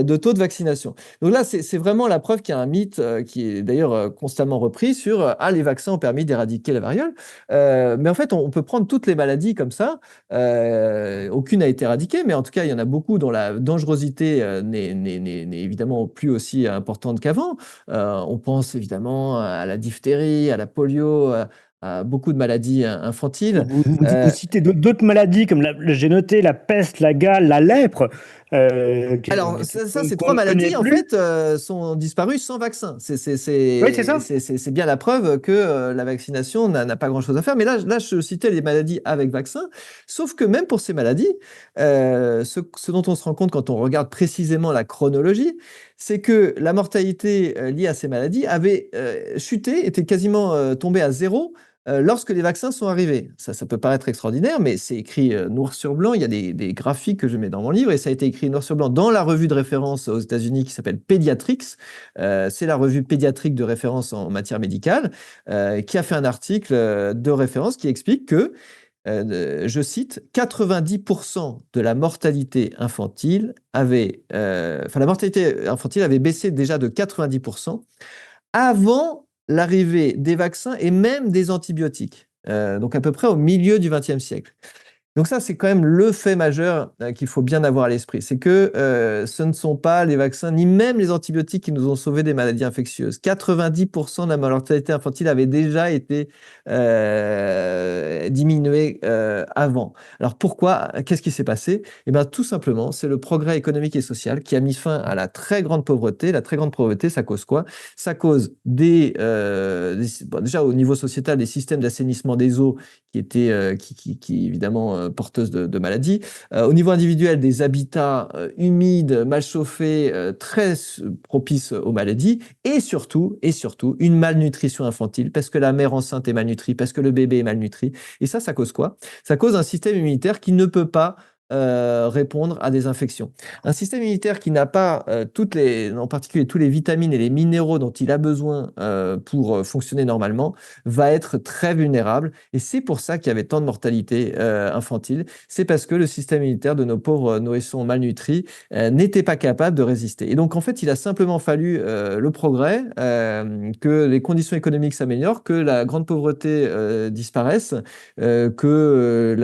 de taux de vaccination. Donc là, c'est vraiment la preuve qu'il y a un mythe qui est d'ailleurs constamment repris sur ah, les vaccins ont permis d'éradiquer la variole. Mais en fait, on peut prendre toutes les maladies comme ça. Aucune n'a été éradiquée, mais en tout cas, il y en a beaucoup dont la dangerosité n'est évidemment plus aussi importante qu'avant. On pense évidemment à la diphtérie, à la polio, à beaucoup de maladies infantiles. Vous citez d'autres maladies comme j'ai noté la peste, la gale, la lèpre. Alors, ça, ces qu'on trois ne connaît maladies, en plus. fait, sont disparues sans vaccin. Oui, c'est ça. C'est bien la preuve que la vaccination n'a pas grand-chose à faire. Mais là, je citais les maladies avec vaccin. Sauf que même pour ces maladies, ce dont on se rend compte quand on regarde précisément la chronologie, c'est que la mortalité liée à ces maladies avait chuté, était quasiment tombée à zéro lorsque les vaccins sont arrivés. Ça peut paraître extraordinaire, mais c'est écrit noir sur blanc. Il y a des graphiques que je mets dans mon livre et ça a été écrit noir sur blanc dans la revue de référence aux États-Unis qui s'appelle Pediatrics. C'est la revue pédiatrique de référence en matière médicale qui a fait un article de référence qui explique que, je cite, 90% de la mortalité infantile la mortalité infantile avait baissé déjà de 90% avant l'arrivée des vaccins et même des antibiotiques, donc à peu près au milieu du XXe siècle. Donc ça, c'est quand même le fait majeur qu'il faut bien avoir à l'esprit. C'est que ce ne sont pas les vaccins, ni même les antibiotiques qui nous ont sauvés des maladies infectieuses. 90% de la mortalité infantile avait déjà été diminuée avant. Alors pourquoi? Qu'est-ce qui s'est passé? Eh bien, tout simplement, c'est le progrès économique et social qui a mis fin à la très grande pauvreté. La très grande pauvreté, ça cause quoi? Ça cause bon, déjà au niveau sociétal, des systèmes d'assainissement des eaux qui étaient qui évidemment porteuses de maladies. Au niveau individuel, des habitats humides, mal chauffés, très propices aux maladies, et surtout, une malnutrition infantile, parce que la mère enceinte est malnutrie, parce que le bébé est malnutri. Et ça cause quoi? Ça cause un système immunitaire qui ne peut pas répondre à des infections. Un système immunitaire qui n'a pas en particulier tous les vitamines et les minéraux dont il a besoin pour fonctionner normalement, va être très vulnérable. Et c'est pour ça qu'il y avait tant de mortalité infantile. C'est parce que le système immunitaire de nos pauvres nourrissons malnutris n'était pas capable de résister. Et donc, en fait, il a simplement fallu le progrès, que les conditions économiques s'améliorent, que la grande pauvreté disparaisse, que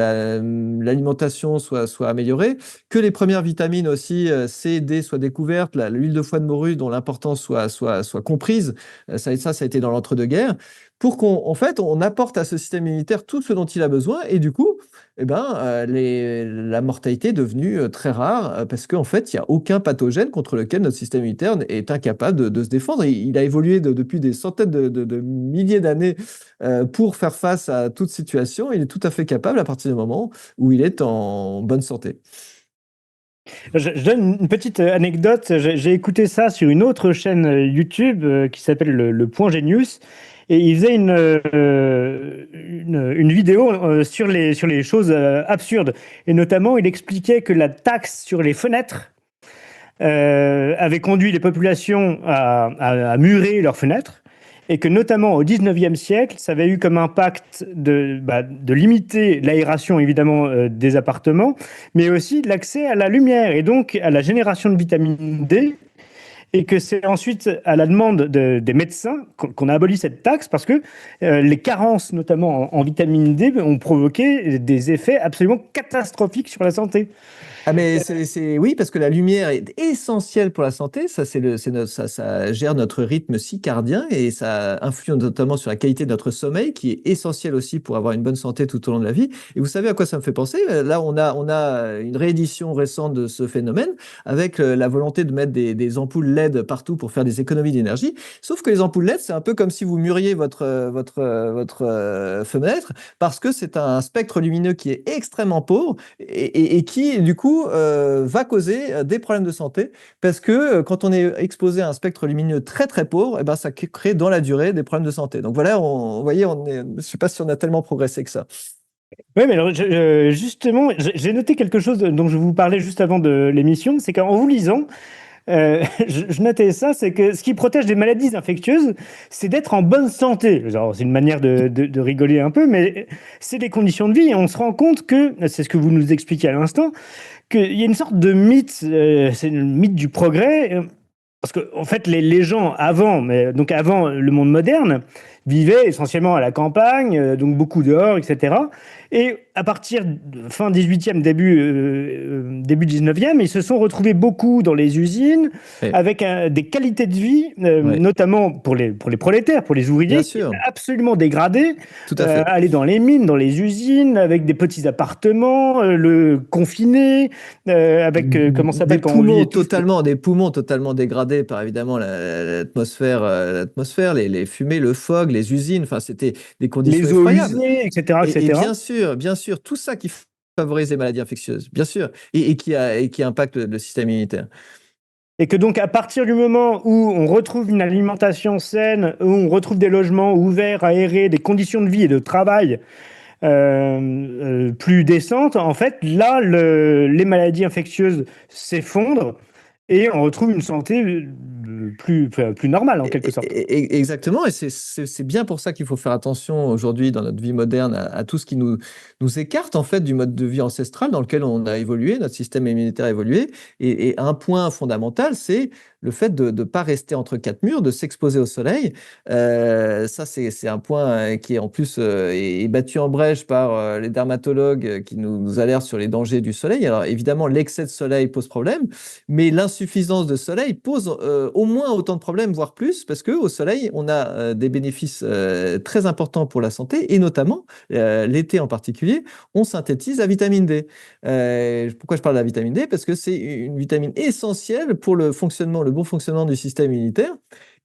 l'alimentation soit améliorée, que les premières vitamines aussi, C et D, soient découvertes, l'huile de foie de morue dont l'importance soit comprise. Ça a été dans l'entre-deux-guerres, pour qu'en fait, on apporte à ce système immunitaire tout ce dont il a besoin. Et du coup, eh ben, la mortalité est devenue très rare parce qu'en fait, il n'y a aucun pathogène contre lequel notre système immunitaire est incapable de se défendre. Et il a évolué depuis des centaines de milliers d'années pour faire face à toute situation. Il est tout à fait capable à partir du moment où il est en bonne santé. Je donne une petite anecdote. J'ai écouté ça sur une autre chaîne YouTube qui s'appelle le Point Genius. Et il faisait une vidéo sur les choses absurdes. Et notamment, il expliquait que la taxe sur les fenêtres avait conduit les populations à murer leurs fenêtres. Et que notamment au 19e siècle, ça avait eu comme impact de limiter l'aération évidemment des appartements, mais aussi l'accès à la lumière et donc à la génération de vitamine D. Et que c'est ensuite à la demande des médecins qu'on a aboli cette taxe parce que les carences, notamment en vitamine D, ont provoqué des effets absolument catastrophiques sur la santé. Ah mais oui, parce que la lumière est essentielle pour la santé. Ça gère notre rythme circadien et ça influe notamment sur la qualité de notre sommeil, qui est essentiel aussi pour avoir une bonne santé tout au long de la vie. Et vous savez à quoi ça me fait penser? Là, on a une réédition récente de ce phénomène avec la volonté de mettre des ampoules LED partout pour faire des économies d'énergie. Sauf que les ampoules LED, c'est un peu comme si vous muriez votre fenêtre, parce que c'est un spectre lumineux qui est extrêmement pauvre et qui, du coup, va causer des problèmes de santé, parce que quand on est exposé à un spectre lumineux très très pauvre, eh ben, ça crée dans la durée des problèmes de santé. Donc voilà, vous voyez, je ne sais pas si on a tellement progressé que ça. Oui, mais alors, justement, j'ai noté quelque chose dont je vous parlais juste avant de l'émission, c'est qu'en vous lisant, je notais ça, c'est que ce qui protège des maladies infectieuses, c'est d'être en bonne santé. C'est une manière de rigoler un peu, mais c'est les conditions de vie. Et on se rend compte que, c'est ce que vous nous expliquez à l'instant, qu'il y a une sorte de mythe, c'est le mythe du progrès. Parce qu'en fait, les gens avant, mais donc avant le monde moderne, vivait essentiellement à la campagne, donc beaucoup dehors, etc. Et à partir de fin 18e, début 19e, ils se sont retrouvés beaucoup dans les usines, Ouais, avec des qualités de vie, ouais, notamment pour les prolétaires, pour les bien ouvriers, qui étaient sûr, absolument dégradés, tout à fait. aller dans les mines, dans les usines, avec des petits appartements, le confiné, avec, comment ça s'appelle quand on vit et tout. Des poumons totalement dégradés par évidemment l'atmosphère, les fumées, le fog, les usines. Enfin, c'était des conditions Les eaux effroyables. usées, etc., Et etc. bien sûr, tout ça qui favorise les maladies infectieuses, bien sûr, et qui impacte le système immunitaire. Et que donc, à partir du moment où on retrouve une alimentation saine, où on retrouve des logements ouverts, aérés, des conditions de vie et de travail plus décentes, en fait, là, les maladies infectieuses s'effondrent et on retrouve une santé plus normale, en quelque sorte. Exactement, et c'est bien pour ça qu'il faut faire attention aujourd'hui dans notre vie moderne à tout ce qui nous écarte en fait du mode de vie ancestral dans lequel on a évolué, notre système immunitaire a évolué. Et un point fondamental, c'est le fait de ne pas rester entre quatre murs, de s'exposer au soleil. Ça, c'est un point qui est en plus est battu en brèche par les dermatologues qui nous alertent sur les dangers du soleil. Alors évidemment, l'excès de soleil pose problème, mais l'insuffisance de soleil pose au moins autant de problèmes, voire plus, parce que au soleil, on a des bénéfices très importants pour la santé, et notamment l'été en particulier, on synthétise la vitamine D. Pourquoi je parle de la vitamine D? Parce que c'est une vitamine essentielle pour le bon fonctionnement du système immunitaire.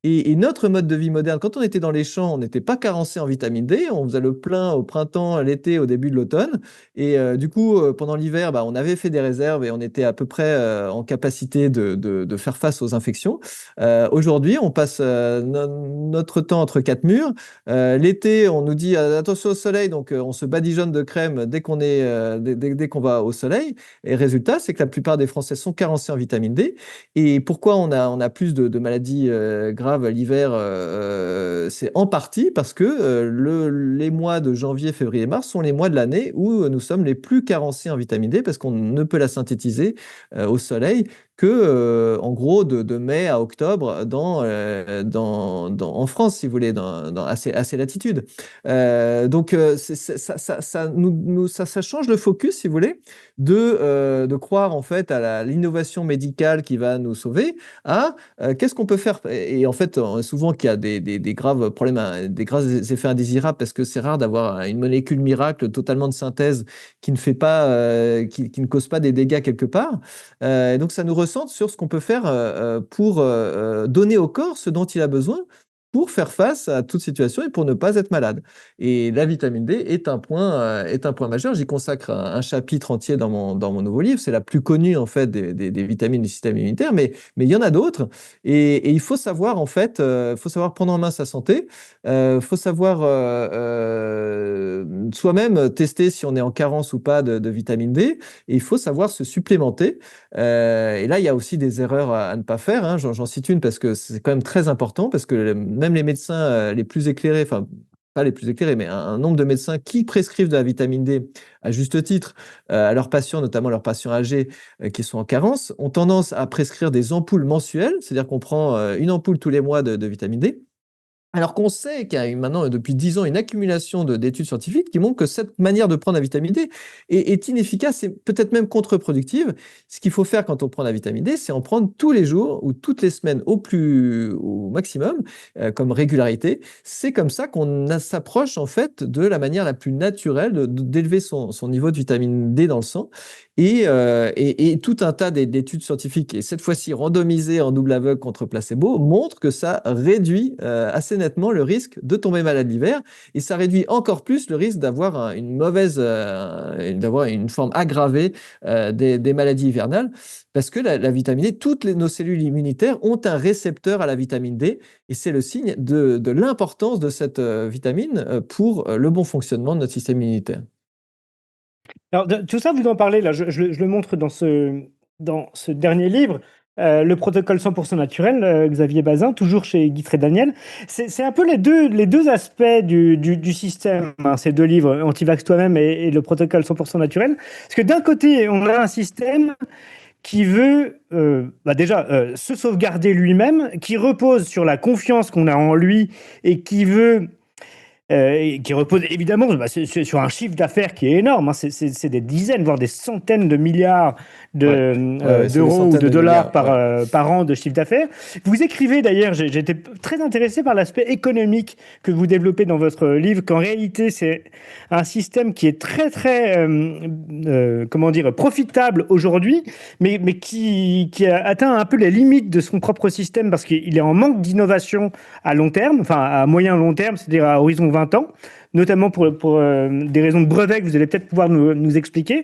Et notre mode de vie moderne, quand on était dans les champs, on n'était pas carencé en vitamine D. On faisait le plein au printemps, à l'été, au début de l'automne. Et du coup, pendant l'hiver, bah, on avait fait des réserves et on était à peu près en capacité de faire face aux infections. Aujourd'hui, on passe notre temps entre quatre murs. L'été, on nous dit attention au soleil, donc on se badigeonne de crème dès qu'on va au soleil. Et résultat, c'est que la plupart des Français sont carencés en vitamine D. Et pourquoi on a plus de maladies graves l'hiver? C'est en partie parce que les mois de janvier, février, mars sont les mois de l'année où nous sommes les plus carencés en vitamine D parce qu'on ne peut la synthétiser au soleil que, en gros, de mai à octobre en France, si vous voulez, à ces latitudes. Donc, ça change le focus, si vous voulez, de croire en fait à l'innovation médicale qui va nous sauver, à qu'est-ce qu'on peut faire. Et en fait, souvent qu'il y a des graves problèmes, des graves effets indésirables, parce que c'est rare d'avoir une molécule miracle totalement de synthèse qui ne fait pas, qui ne cause pas des dégâts quelque part. Donc ça nous recentre sur ce qu'on peut faire pour donner au corps ce dont il a besoin pour faire face à toute situation et pour ne pas être malade. Et la vitamine D est un point majeur. J'y consacre un chapitre entier dans mon nouveau livre. C'est la plus connue en fait des vitamines du système immunitaire, mais il y en a d'autres. Et il faut savoir en fait, faut savoir prendre en main sa santé. Faut savoir soi-même tester si on est en carence ou pas de vitamine D. Et il faut savoir se supplémenter. Et là, il y a aussi des erreurs à ne pas faire, hein. J'en cite une parce que c'est quand même très important, parce que même les médecins les plus éclairés, enfin, pas les plus éclairés, mais un nombre de médecins qui prescrivent de la vitamine D à juste titre à leurs patients, notamment leurs patients âgés qui sont en carence, ont tendance à prescrire des ampoules mensuelles, c'est-à-dire qu'on prend une ampoule tous les mois de vitamine D. Alors qu'on sait qu'il y a maintenant, depuis 10 ans, une accumulation d'études scientifiques qui montrent que cette manière de prendre la vitamine D est inefficace et peut-être même contre-productive. Ce qu'il faut faire quand on prend la vitamine D, c'est en prendre tous les jours ou toutes les semaines au maximum, comme régularité. C'est comme ça qu'on s'approche en fait de la manière la plus naturelle d'élever son niveau de vitamine D dans le sang. Et tout un tas d'études scientifiques, et cette fois-ci randomisées en double aveugle contre placebo, montrent que ça réduit assez nettement le risque de tomber malade l'hiver, et ça réduit encore plus le risque d'avoir d'avoir une forme aggravée des maladies hivernales, parce que la vitamine D, nos cellules immunitaires ont un récepteur à la vitamine D, et c'est le signe de l'importance de cette vitamine pour le bon fonctionnement de notre système immunitaire. Alors, tout ça, vous en parlez, là, je le montre dans ce dernier livre, le protocole 100% naturel, Xavier Bazin, toujours chez Guy Daniel. C'est un peu les deux aspects du système, hein, ces deux livres, Antivax toi-même et le protocole 100% naturel. Parce que d'un côté, on a un système qui veut déjà se sauvegarder lui-même, qui repose sur la confiance qu'on a en lui et qui veut et qui repose évidemment sur un chiffre d'affaires qui est énorme, hein. C'est des dizaines, voire des centaines de milliards Ouais, ouais, c'est des d'euros ou centaines de de dollars milliards. Ouais. par an de chiffre d'affaires. Vous écrivez d'ailleurs, j'étais très intéressé par l'aspect économique que vous développez dans votre livre, qu'en réalité c'est un système qui est très comment dire, profitable aujourd'hui, mais qui a atteint un peu les limites de son propre système parce qu'il est en manque d'innovation à long terme, enfin à moyen long terme, c'est-à-dire à horizon 20 ans, notamment pour des raisons de brevets que vous allez peut-être pouvoir nous expliquer.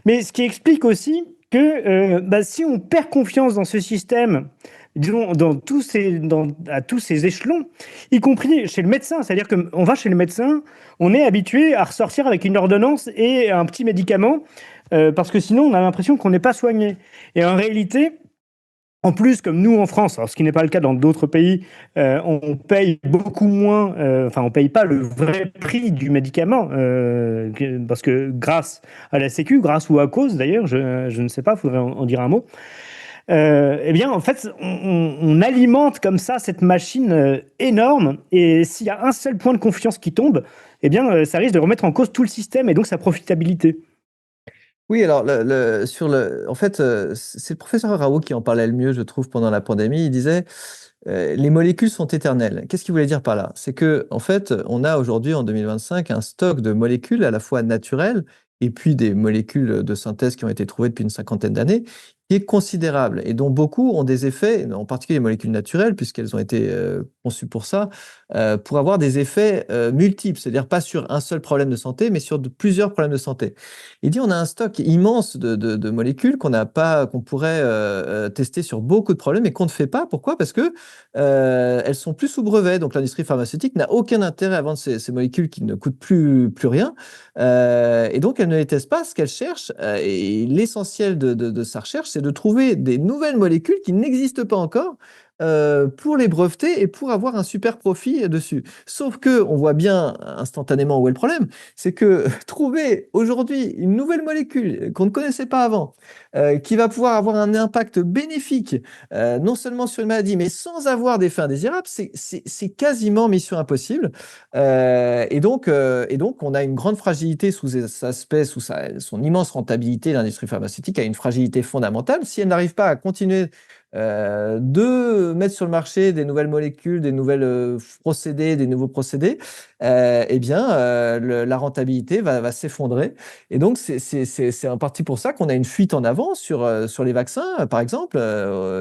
Mais ce qui explique aussi que si on perd confiance dans ce système, disons, à tous ces échelons, y compris chez le médecin, c'est-à-dire qu'on va chez le médecin, on est habitué à ressortir avec une ordonnance et un petit médicament, parce que sinon on a l'impression qu'on n'est pas soigné. Et en réalité, en plus, comme nous en France, alors ce qui n'est pas le cas dans d'autres pays, on paye beaucoup moins, enfin on paye pas le vrai prix du médicament, parce que grâce à la Sécu, grâce ou à cause d'ailleurs, je ne sais pas, il faudrait en dire un mot. Eh bien, en fait, on alimente comme ça cette machine énorme, et s'il y a un seul point de confiance qui tombe, eh bien, ça risque de remettre en cause tout le système et donc sa profitabilité. Oui, alors en fait, c'est le professeur Raoult qui en parlait le mieux, je trouve, pendant la pandémie. Il disait, les molécules sont éternelles. Qu'est-ce qu'il voulait dire par là? C'est que, en fait, on a aujourd'hui, en 2025, un stock de molécules à la fois naturelles et puis des molécules de synthèse qui ont été trouvées depuis une cinquantaine d'années, qui est considérable et dont beaucoup ont des effets, en particulier les molécules naturelles, puisqu'elles ont été conçues pour avoir des effets multiples, c'est-à-dire pas sur un seul problème de santé, mais sur plusieurs problèmes de santé. Il dit on a un stock immense de molécules qu'on pourrait tester sur beaucoup de problèmes et qu'on ne fait pas. Pourquoi? Parce que elles sont plus sous brevet. Donc l'industrie pharmaceutique n'a aucun intérêt à vendre ces molécules qui ne coûtent plus rien. Et donc elle ne les teste pas. Ce qu'elle cherche, et l'essentiel de sa recherche, c'est de trouver des nouvelles molécules qui n'existent pas encore, pour les breveter et pour avoir un super profit dessus. Sauf que on voit bien instantanément où est le problème, c'est que trouver aujourd'hui une nouvelle molécule qu'on ne connaissait pas avant, qui va pouvoir avoir un impact bénéfique, non seulement sur une maladie, mais sans avoir d'effets indésirables, c'est quasiment mission impossible. Et donc, on a une grande fragilité sous cet aspect, son immense rentabilité. L'industrie pharmaceutique a une fragilité fondamentale. Si elle n'arrive pas à continuer de mettre sur le marché des nouvelles molécules, des nouvelles procédés, des nouveaux procédés, eh bien, la rentabilité va s'effondrer. Et donc, c'est en partie pour ça qu'on a une fuite en avant sur les vaccins. Par exemple,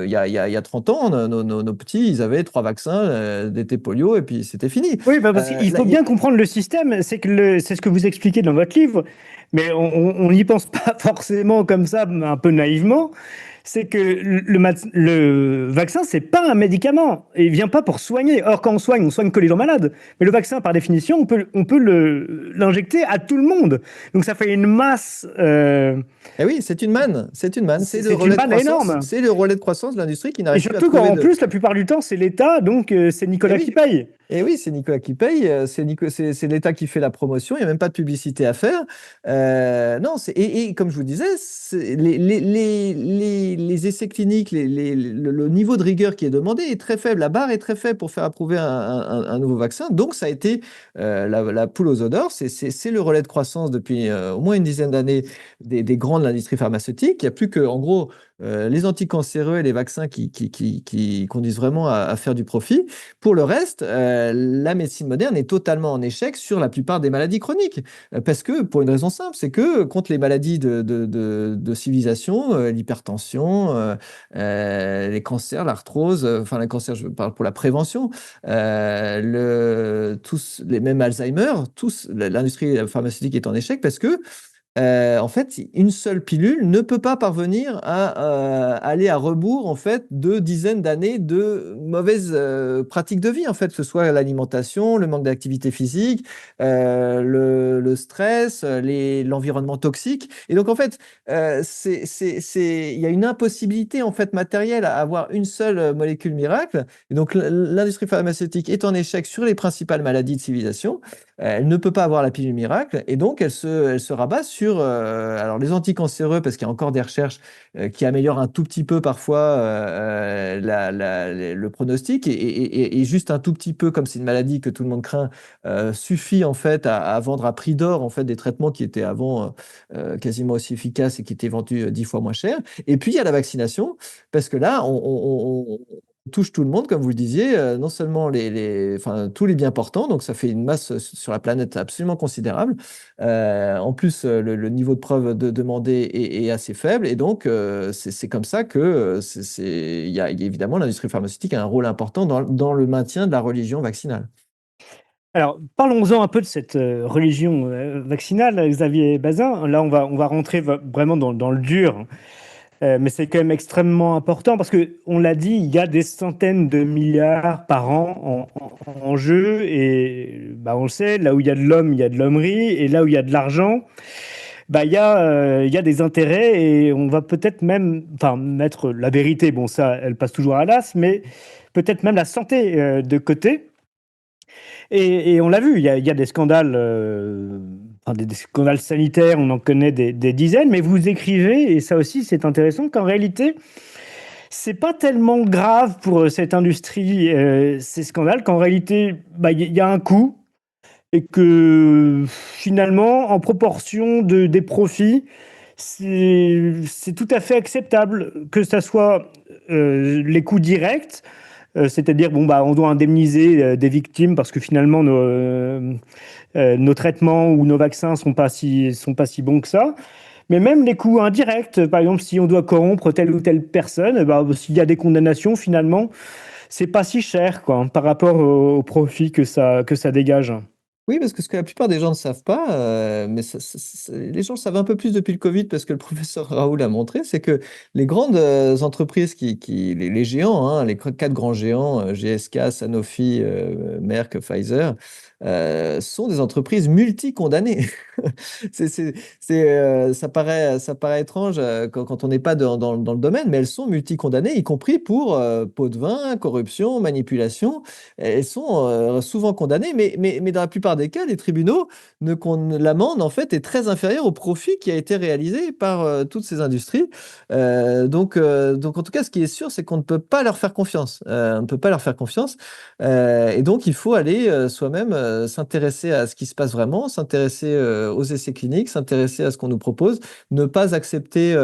il y a 30 ans, nos petits, ils avaient 3 vaccins d'été polio et puis c'était fini. Oui, parce qu'il Là, faut bien comprendre le système, c'est ce que vous expliquez dans votre livre, mais on n'y pense pas forcément comme ça, un peu naïvement. C'est que le vaccin, c'est pas un médicament. Et il vient pas pour soigner. Or, quand on soigne que les gens malades. Mais le vaccin, par définition, on peut l'injecter à tout le monde. Donc ça fait une masse. eh oui, c'est une manne, c'est une manne, c'est le C'est une relais de manne croissance, énorme. c'est le relais de croissance de l'industrie qui Et n'arrive plus à surtout trouver qu'en de. plus, la plupart du temps, c'est l'État, donc c'est Eh Nicolas qui oui, paye. et oui, c'est Nicolas qui paye, c'est l'État qui fait la promotion, il n'y a même pas de publicité à faire. Non, et comme je vous disais, les essais cliniques, le niveau de rigueur qui est demandé est très faible. La barre est très faible pour faire approuver un nouveau vaccin. Donc, ça a été la poule aux œufs d'or. C'est le relais de croissance depuis au moins une dizaine d'années des grands de l'industrie pharmaceutique. Il n'y a plus que, en gros, les anticancéreux et les vaccins qui conduisent vraiment à faire du profit. Pour le reste, la médecine moderne est totalement en échec sur la plupart des maladies chroniques. Parce que, pour une raison simple, c'est que contre les maladies de civilisation, l'hypertension, les cancers, l'arthrose, enfin les cancers, je parle pour la prévention, tous les mêmes Alzheimer, l'industrie pharmaceutique est en échec parce que en fait, une seule pilule ne peut pas parvenir à aller à rebours en fait de dizaines d'années de mauvaises pratiques de vie, en fait, que ce soit l'alimentation, le manque d'activité physique, le stress, l'environnement toxique. Et donc en fait, il y a une impossibilité en fait matérielle à avoir une seule molécule miracle. Et donc l'industrie pharmaceutique est en échec sur les principales maladies de civilisation. elle ne peut pas avoir la pilule miracle, et donc elle se rabat sur alors les anticancéreux, parce qu'il y a encore des recherches qui améliorent un tout petit peu parfois le pronostic, et juste un tout petit peu, comme c'est une maladie que tout le monde craint, suffit en fait à vendre à prix d'or en fait des traitements qui étaient avant quasiment aussi efficaces et qui étaient vendus 10 fois moins cher. Et puis il y a la vaccination, parce que là on touche tout le monde, comme vous le disiez, non seulement enfin, tous les bien portants, donc ça fait une masse sur la planète absolument considérable. En plus, le niveau de preuve demandé est assez faible, et donc c'est comme ça que évidemment l'industrie pharmaceutique a un rôle important dans le maintien de la religion vaccinale. Alors, parlons-en un peu de cette religion vaccinale, Xavier Bazin. Là, on va rentrer vraiment dans le dur. Mais c'est quand même extrêmement important parce que, on l'a dit, il y a des centaines de milliards par an en jeu. Et bah, on le sait, là où il y a de l'homme, il y a de l'hommerie. Et là où il y a de l'argent, bah, il y a des intérêts. Et on va peut-être même, enfin, mettre la vérité, bon, ça, elle passe toujours à l'as, mais peut-être même la santé de côté. Et on l'a vu, il y a des scandales, enfin, des scandales sanitaires, on en connaît des dizaines, mais vous écrivez, et ça aussi c'est intéressant, qu'en réalité, c'est pas tellement grave pour cette industrie, ces scandales, qu'en réalité, bah, il y a un coût, et que finalement, en proportion des profits, c'est tout à fait acceptable, que ça soit les coûts directs, c'est-à-dire, bon, bah, on doit indemniser des victimes parce que finalement, nos traitements ou nos vaccins sont pas si bons que ça. Mais même les coûts indirects, par exemple, si on doit corrompre telle ou telle personne, bah, s'il y a des condamnations, finalement, c'est pas si cher, quoi, par rapport au profit que ça dégage. Oui, parce que ce que la plupart des gens ne savent pas, mais les gens le savent un peu plus depuis le Covid, parce que le professeur Raoul a montré, c'est que les grandes entreprises, les géants, hein, les quatre grands géants, GSK, Sanofi, Merck, Pfizer, sont des entreprises multicondamnées. Ça paraît étrange quand on n'est pas dans le domaine, mais elles sont multicondamnées, y compris pour pots de vin, corruption, manipulation. Elles sont souvent condamnées, mais dans la plupart des cas, les tribunaux, l'amende en fait est très inférieure au profit qui a été réalisé par toutes ces industries. Donc en tout cas, ce qui est sûr, c'est qu'on ne peut pas leur faire confiance. On ne peut pas leur faire confiance. Et donc, il faut aller soi-même s'intéresser à ce qui se passe vraiment, s'intéresser aux essais cliniques, s'intéresser à ce qu'on nous propose, ne pas accepter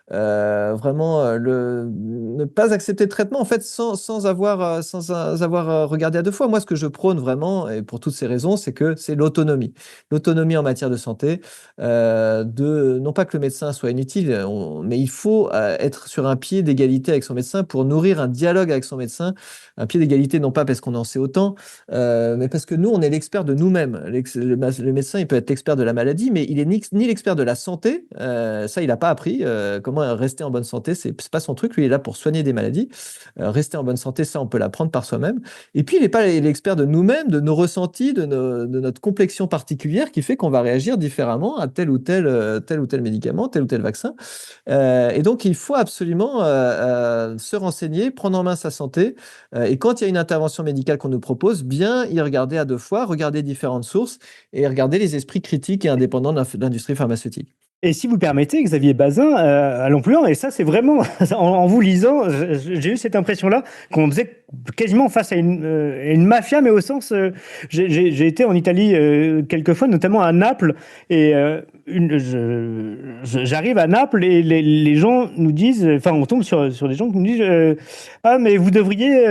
vraiment ne pas accepter le traitement en fait sans avoir regardé à deux fois. Moi, ce que je prône vraiment, et pour toutes ces raisons, c'est que c'est l'autonomie. L'autonomie en matière de santé, non pas que le médecin soit inutile, mais il faut être sur un pied d'égalité avec son médecin pour nourrir un dialogue avec son médecin, un pied d'égalité non pas parce qu'on en sait autant, mais parce que nous, on est l'expert de nous-mêmes. Le médecin, il peut être l'expert de la maladie, mais il est ni l'expert de la santé. Ça, il n'a pas appris. Comment rester en bonne santé, c'est pas son truc. Lui, il est là pour soigner des maladies. Rester en bonne santé, ça, on peut l'apprendre par soi-même. Et puis, il n'est pas l'expert de nous-mêmes, de nos ressentis, de notre complexion particulière qui fait qu'on va réagir différemment à tel ou tel médicament, tel ou tel vaccin. Et donc, il faut absolument se renseigner, prendre en main sa santé. Et quand il y a une intervention médicale qu'on nous propose, bien y regarder à deux fois, regarder différentes sources et regarder les esprits critiques et indépendants de l'industrie pharmaceutique. Et si vous permettez, Xavier Bazin, allons plus loin, et ça c'est vraiment, en vous lisant, j'ai eu cette impression-là qu'on faisait quasiment face à une mafia, mais au sens, j'ai été en Italie quelques fois, notamment à Naples, et j'arrive à Naples et les gens nous disent, enfin on tombe sur des gens qui nous disent, ah mais vous devriez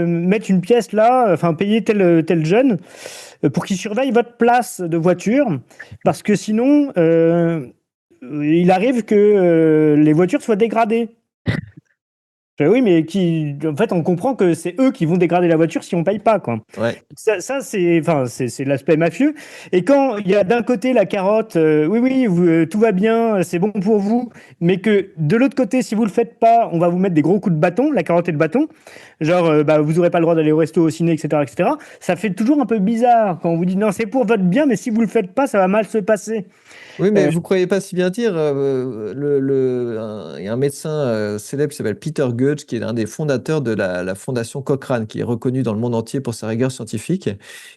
mettre une pièce là, enfin payer tel jeune pour qu'il surveille votre place de voiture, parce que sinon... il arrive que les voitures soient dégradées. Oui, mais en fait, on comprend que c'est eux qui vont dégrader la voiture si on paye pas, quoi. Ouais. Ça c'est, enfin, c'est l'aspect mafieux. Et quand il y a d'un côté la carotte, oui, oui, tout va bien, c'est bon pour vous, mais que de l'autre côté, si vous le faites pas, on va vous mettre des gros coups de bâton, la carotte et le bâton, genre, bah, vous aurez pas le droit d'aller au resto, au ciné, etc., etc. Ça fait toujours un peu bizarre quand on vous dit non, c'est pour votre bien, mais si vous le faites pas, ça va mal se passer. Oui, mais Euh, vous croyez pas si bien dire. Il y a un médecin célèbre qui s'appelle Peter Goetz, qui est l'un des fondateurs de la fondation Cochrane, qui est reconnue dans le monde entier pour sa rigueur scientifique,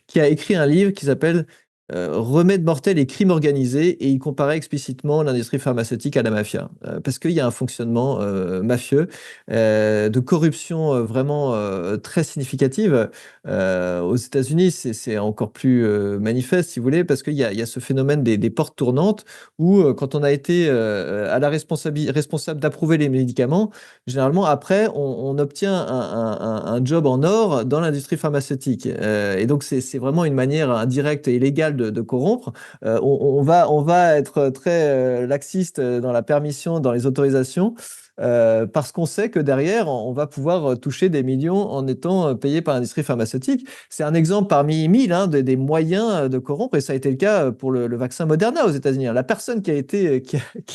qui a écrit un livre qui s'appelle Remède mortel et crime organisé, et il comparait explicitement l'industrie pharmaceutique à la mafia, parce qu'il y a un fonctionnement mafieux, de corruption vraiment très significative. Aux États-Unis, c'est encore plus manifeste, si vous voulez, parce qu'il y a ce phénomène des portes tournantes, où quand on a été à la responsable d'approuver les médicaments, généralement après, on obtient un job en or dans l'industrie pharmaceutique. Et donc, c'est vraiment une manière indirecte et légale de corrompre. On va être très laxiste dans la permission, dans les autorisations, parce qu'on sait que derrière, on va pouvoir toucher des millions en étant payé par l'industrie pharmaceutique. C'est un exemple parmi mille, hein, des moyens de corrompre, et ça a été le cas pour le vaccin Moderna aux États-Unis. La personne qui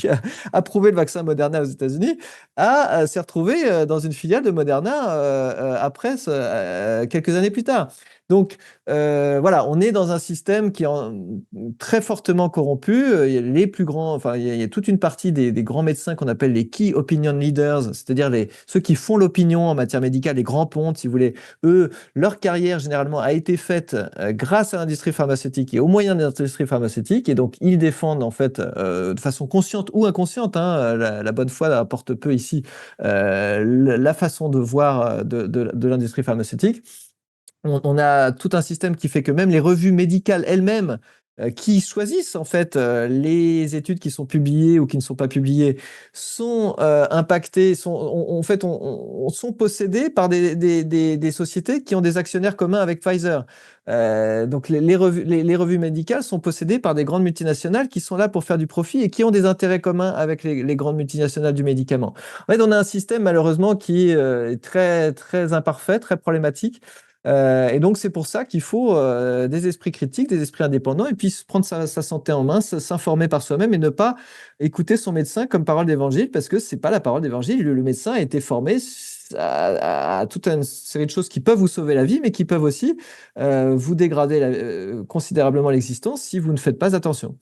a approuvé le vaccin Moderna aux États-Unis s'est retrouvée dans une filiale de Moderna après, quelques années plus tard. Donc, voilà, on est dans un système qui est très fortement corrompu. Il y a les plus grands, enfin, il y a toute une partie des grands médecins qu'on appelle les key opinion leaders, c'est-à-dire ceux qui font l'opinion en matière médicale, les grands pontes, si vous voulez. Eux, leur carrière généralement a été faite grâce à l'industrie pharmaceutique et aux moyens de l'industrie pharmaceutique, et donc ils défendent en fait de façon consciente ou inconsciente, hein, la bonne foi apporte peu ici, la façon de voir de l'industrie pharmaceutique. On a tout un système qui fait que même les revues médicales elles-mêmes, qui choisissent en fait les études qui sont publiées ou qui ne sont pas publiées, sont impactées, sont possédées par des sociétés qui ont des actionnaires communs avec Pfizer. Donc les revues médicales sont possédées par des grandes multinationales qui sont là pour faire du profit et qui ont des intérêts communs avec les grandes multinationales du médicament. En fait, on a un système malheureusement qui est très, très imparfait, très problématique. Et donc, c'est pour ça qu'il faut des esprits critiques, des esprits indépendants, et puis prendre sa santé en main, s'informer par soi-même et ne pas écouter son médecin comme parole d'évangile, parce que c'est pas la parole d'évangile. Le médecin a été formé à toute une série de choses qui peuvent vous sauver la vie, mais qui peuvent aussi vous dégrader considérablement l'existence si vous ne faites pas attention.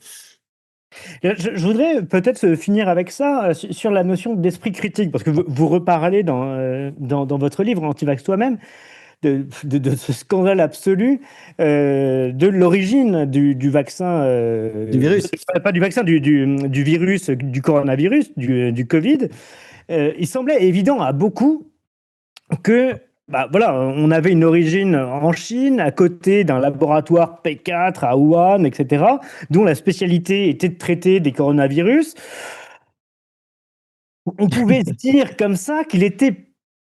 Je voudrais peut-être finir avec ça, sur la notion d'esprit critique, parce que vous reparlez dans votre livre Antivax toi-même de ce scandale absolu, de l'origine du vaccin, Du virus. pas du vaccin, du virus, du coronavirus, du Covid. Il semblait évident à beaucoup que, bah, voilà, on avait une origine en Chine, à côté d'un laboratoire P4 à Wuhan, etc., dont la spécialité était de traiter des coronavirus. On pouvait se dire comme ça qu'il était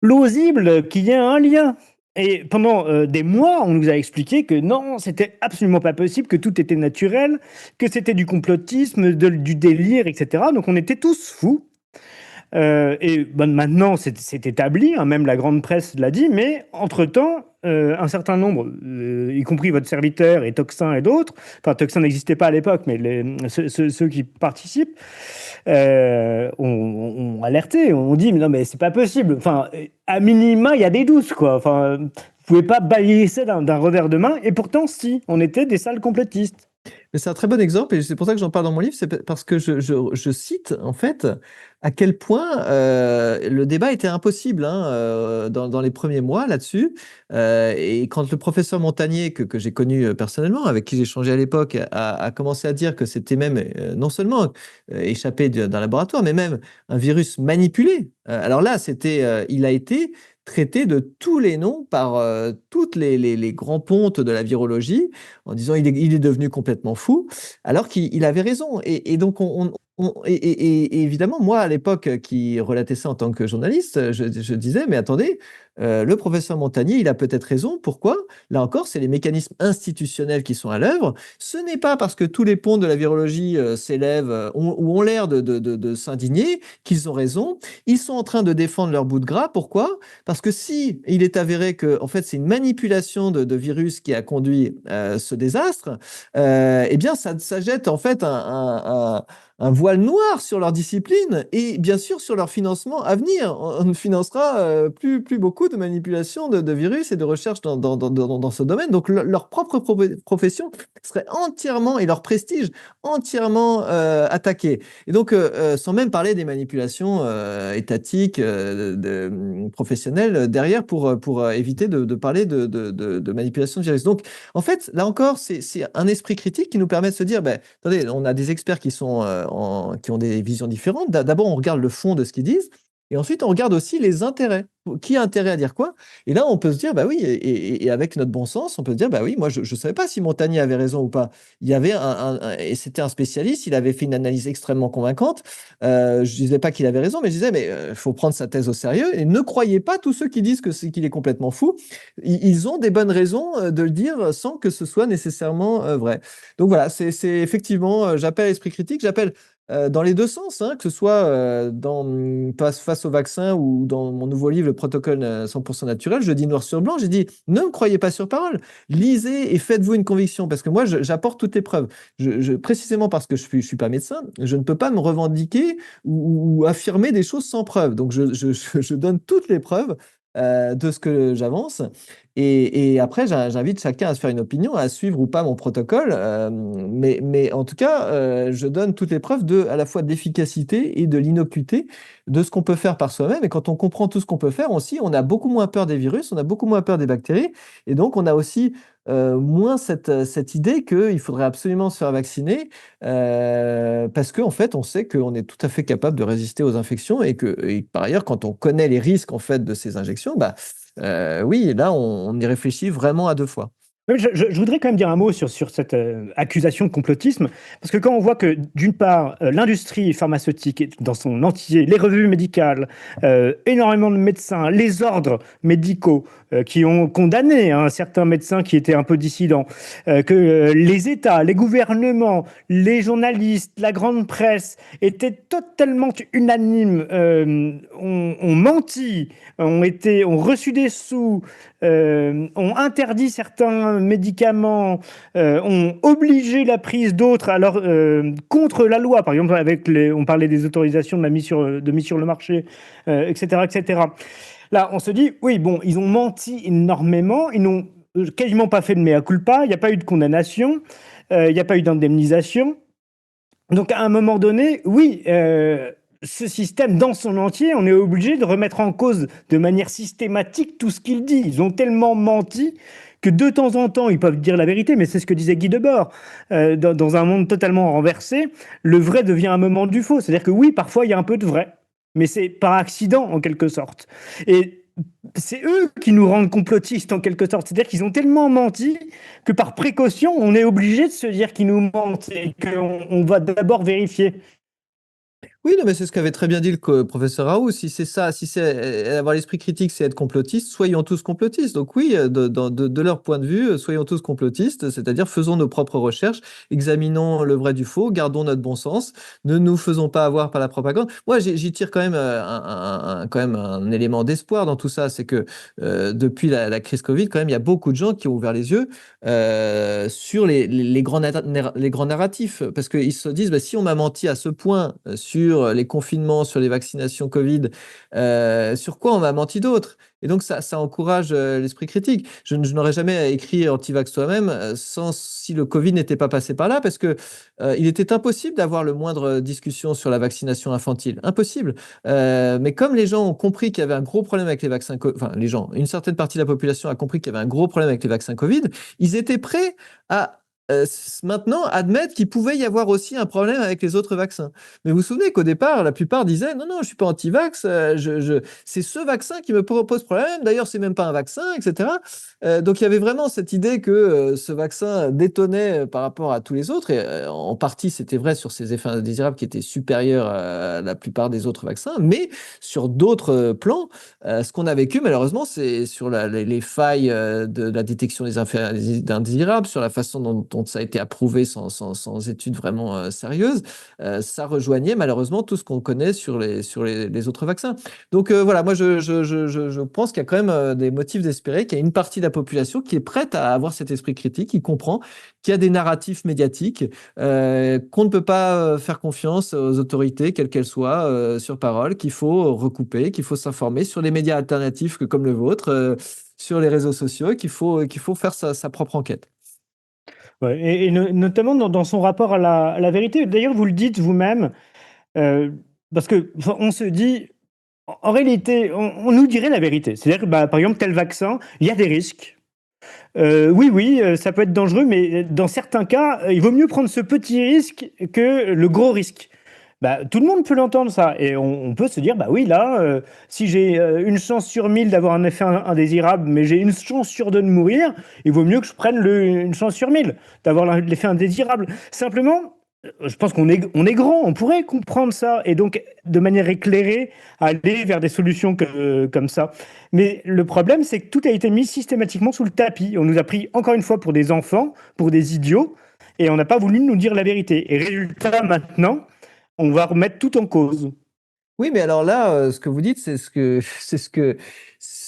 plausible qu'il y ait un lien. Et pendant des mois, on nous a expliqué que non, c'était absolument pas possible, que tout était naturel, que c'était du complotisme, du délire, etc. Donc on était tous fous. Et ben, maintenant, c'est établi, hein, même la grande presse l'a dit, mais entre-temps, un certain nombre, y compris votre serviteur et Toxin et d'autres, enfin Toxin n'existait pas à l'époque, mais ceux qui participent, ont alerté, ont dit, mais non, mais c'est pas possible. Enfin, à minima, il y a des doutes, quoi. Enfin, vous pouvez pas balayer ça d'un revers de main, et pourtant, si, on était des sales complotistes. Mais c'est un très bon exemple, et c'est pour ça que j'en parle dans mon livre, c'est parce que je cite en fait à quel point le débat était impossible, hein, dans les premiers mois là-dessus. Et quand le professeur Montagnier, que j'ai connu personnellement, avec qui j'ai échangé à l'époque, a commencé à dire que c'était même non seulement échappé d'un laboratoire, mais même un virus manipulé. Alors là, il a été traité de tous les noms par toutes les grands pontes de la virologie, en disant il est devenu complètement fou, alors qu'il avait raison. Et donc, et évidemment, moi, à l'époque, qui relatais ça en tant que journaliste, je disais, mais attendez, le professeur Montagnier, il a peut-être raison. Pourquoi? Là encore, c'est les mécanismes institutionnels qui sont à l'œuvre. Ce n'est pas parce que tous les ponts de la virologie s'élèvent ou ont l'air de s'indigner qu'ils ont raison. Ils sont en train de défendre leur bout de gras. Pourquoi? Parce que si il est avéré que, en fait, c'est une manipulation de virus qui a conduit ce désastre, eh bien, ça jette en fait un un voile noir sur leur discipline et bien sûr sur leur financement à venir. On ne financera plus beaucoup de manipulation de virus et de recherche dans ce domaine. Donc leur propre profession serait entièrement, et leur prestige entièrement attaqué. Et donc, sans même parler des manipulations étatiques, professionnelles derrière pour éviter de parler de manipulation de virus. Donc, en fait, là encore, c'est un esprit critique qui nous permet de se dire, ben, attendez, on a des experts qui ont des visions différentes. D'abord, on regarde le fond de ce qu'ils disent, et ensuite, on regarde aussi les intérêts. Qui a intérêt à dire quoi? Et là, on peut se dire, bah oui, et avec notre bon sens, on peut se dire, bah oui, moi, je ne savais pas si Montagnier avait raison ou pas. Il y avait et c'était un spécialiste, il avait fait une analyse extrêmement convaincante. Je ne disais pas qu'il avait raison, mais je disais, mais il faut prendre sa thèse au sérieux et ne croyez pas tous ceux qui disent qu'il est complètement fou. Ils ont des bonnes raisons de le dire sans que ce soit nécessairement vrai. Donc voilà, c'est effectivement, j'appelle l'esprit critique, j'appelle dans les deux sens, hein, que ce soit face au vaccin ou dans mon nouveau livre, Le protocole 100% naturel, je dis noir sur blanc, j'ai dit ne me croyez pas sur parole, lisez et faites-vous une conviction, parce que moi j'apporte toutes les preuves. Précisément parce que je suis pas médecin, je ne peux pas me revendiquer ou affirmer des choses sans preuve. Donc je donne toutes les preuves de ce que j'avance. Et après, j'invite chacun à se faire une opinion, à suivre ou pas mon protocole. Mais en tout cas, je donne toutes les preuves à la fois d'efficacité et de l'innocuité de ce qu'on peut faire par soi-même. Et quand on comprend tout ce qu'on peut faire aussi, on a beaucoup moins peur des virus, on a beaucoup moins peur des bactéries. Et donc, on a aussi moins cette idée qu'il faudrait absolument se faire vacciner parce qu'en fait, on sait qu'on est tout à fait capable de résister aux infections et par ailleurs, quand on connaît les risques en fait de ces injections, bah, oui, là, on y réfléchit vraiment à deux fois. Oui, je voudrais quand même dire un mot sur cette accusation de complotisme, parce que quand on voit que, d'une part, l'industrie pharmaceutique dans son entier, les revues médicales, énormément de médecins, les ordres médicaux qui ont condamné certains médecins qui étaient un peu dissidents, que les États, les gouvernements, les journalistes, la grande presse étaient totalement unanimes, ont menti, ont reçu des sous, ont interdit certains médicaments, ont obligé la prise d'autres alors contre la loi, par exemple on parlait des autorisations de mise sur le marché, etc., etc. Là, on se dit, oui, bon, ils ont menti énormément, ils n'ont quasiment pas fait de mea culpa, il n'y a pas eu de condamnation, il n'y a pas eu d'indemnisation. Donc, à un moment donné, oui, ce système dans son entier, on est obligé de remettre en cause de manière systématique tout ce qu'il dit. Ils ont tellement menti que de temps en temps, ils peuvent dire la vérité, mais c'est ce que disait Guy Debord. Dans un monde totalement renversé, le vrai devient un moment du faux. C'est-à-dire que oui, parfois, il y a un peu de vrai, mais c'est par accident, en quelque sorte. Et c'est eux qui nous rendent complotistes, en quelque sorte. C'est-à-dire qu'ils ont tellement menti que par précaution, on est obligé de se dire qu'ils nous mentent et qu'on va d'abord vérifier. Oui, non, mais c'est ce qu'avait très bien dit le professeur Raoult. Si c'est ça, si c'est avoir l'esprit critique, c'est être complotiste, soyons tous complotistes. Donc oui, de leur point de vue, soyons tous complotistes, c'est-à-dire faisons nos propres recherches, examinons le vrai du faux, gardons notre bon sens, ne nous faisons pas avoir par la propagande. Moi, j'y tire quand même quand même un élément d'espoir dans tout ça, c'est que depuis la crise Covid, quand même, il y a beaucoup de gens qui ont ouvert les yeux sur les grands narratifs, parce qu'ils se disent, bah, si on m'a menti à ce point sur les confinements, sur les vaccinations Covid, sur quoi on m'a menti d'autre? Et donc, ça encourage l'esprit critique. Je n'aurais jamais écrit Antivax toi-même si le Covid n'était pas passé par là, parce que il était impossible d'avoir le moindre discussion sur la vaccination infantile. Impossible. Mais comme les gens ont compris qu'il y avait un gros problème avec les vaccins, enfin, les gens, une certaine partie de la population a compris qu'il y avait un gros problème avec les vaccins Covid, ils étaient prêts à maintenant admettre qu'il pouvait y avoir aussi un problème avec les autres vaccins. Mais vous vous souvenez qu'au départ, la plupart disaient non, non, je ne suis pas anti-vax, c'est ce vaccin qui me pose problème, d'ailleurs, c'est même pas un vaccin, etc. Donc il y avait vraiment cette idée que ce vaccin détonnait par rapport à tous les autres, et en partie c'était vrai sur ses effets indésirables qui étaient supérieurs à la plupart des autres vaccins, mais sur d'autres plans, ce qu'on a vécu malheureusement, c'est sur les failles de la détection des effets indésirables, sur la façon dont dont ça a été approuvé sans études vraiment sérieuses, ça rejoignait malheureusement tout ce qu'on connaît sur les autres vaccins. Donc voilà, moi je pense qu'il y a quand même des motifs d'espérer qu'il y a une partie de la population qui est prête à avoir cet esprit critique, qui comprend qu'il y a des narratifs médiatiques, qu'on ne peut pas faire confiance aux autorités, quelles qu'elles soient, sur parole, qu'il faut recouper, qu'il faut s'informer sur les médias alternatifs comme le vôtre, sur les réseaux sociaux, et qu'il faut faire sa propre enquête. Ouais, et notamment dans son rapport à la vérité. D'ailleurs, vous le dites vous-même, parce que enfin, on se dit, en réalité, on nous dirait la vérité. C'est-à-dire que, bah, par exemple, tel vaccin, il y a des risques. Oui, ça peut être dangereux, mais dans certains cas, il vaut mieux prendre ce petit risque que le gros risque. Bah, tout le monde peut l'entendre ça et on peut se dire: «Bah oui, là, si j'ai, une chance sur 1000 d'avoir un effet indésirable, mais j'ai une chance sur 2 de mourir, il vaut mieux que je prenne une chance sur 1000 d'avoir l'effet indésirable». Simplement, je pense on est grand, on pourrait comprendre ça et donc de manière éclairée, aller vers des solutions comme ça. Mais le problème, c'est que tout a été mis systématiquement sous le tapis. On nous a pris encore une fois pour des enfants, pour des idiots et on n'a pas voulu nous dire la vérité et résultat maintenant, on va remettre tout en cause. Oui, mais alors là, ce que vous dites, c'est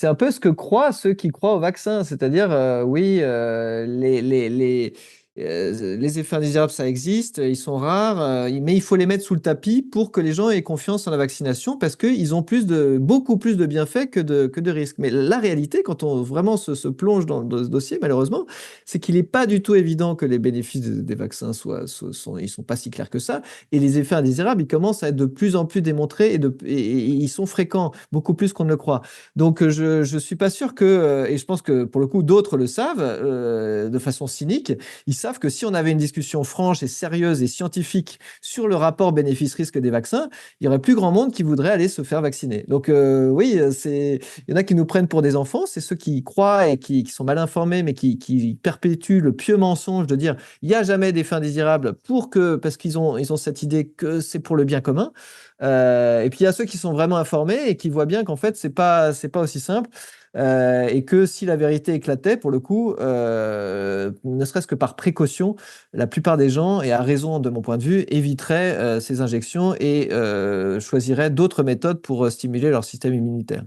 un peu ce que croient ceux qui croient au vaccin. C'est-à-dire, oui, les effets indésirables, ça existe, ils sont rares, mais il faut les mettre sous le tapis pour que les gens aient confiance en la vaccination parce qu'ils ont beaucoup plus de bienfaits que de risques. Mais la réalité, quand on vraiment se plonge dans ce dossier, malheureusement, c'est qu'il n'est pas du tout évident que les bénéfices des vaccins ils sont pas si clairs que ça. Et les effets indésirables, ils commencent à être de plus en plus démontrés et ils sont fréquents, beaucoup plus qu'on ne le croit. Donc, je suis pas sûr que, et je pense que pour le coup, d'autres le savent, de façon cynique, ils savent que si on avait une discussion franche et sérieuse et scientifique sur le rapport bénéfice-risque des vaccins, il y aurait plus grand monde qui voudrait aller se faire vacciner. Donc, oui, il y en a qui nous prennent pour des enfants, c'est ceux qui croient et qui sont mal informés, mais qui perpétuent le pieux mensonge de dire il n'y a jamais d'effet indésirable parce qu'ils ont cette idée que c'est pour le bien commun. Et puis il y a ceux qui sont vraiment informés et qui voient bien qu'en fait c'est pas aussi simple et que si la vérité éclatait pour le coup, ne serait-ce que par précaution, la plupart des gens, et à raison de mon point de vue, éviteraient ces injections et choisiraient d'autres méthodes pour stimuler leur système immunitaire.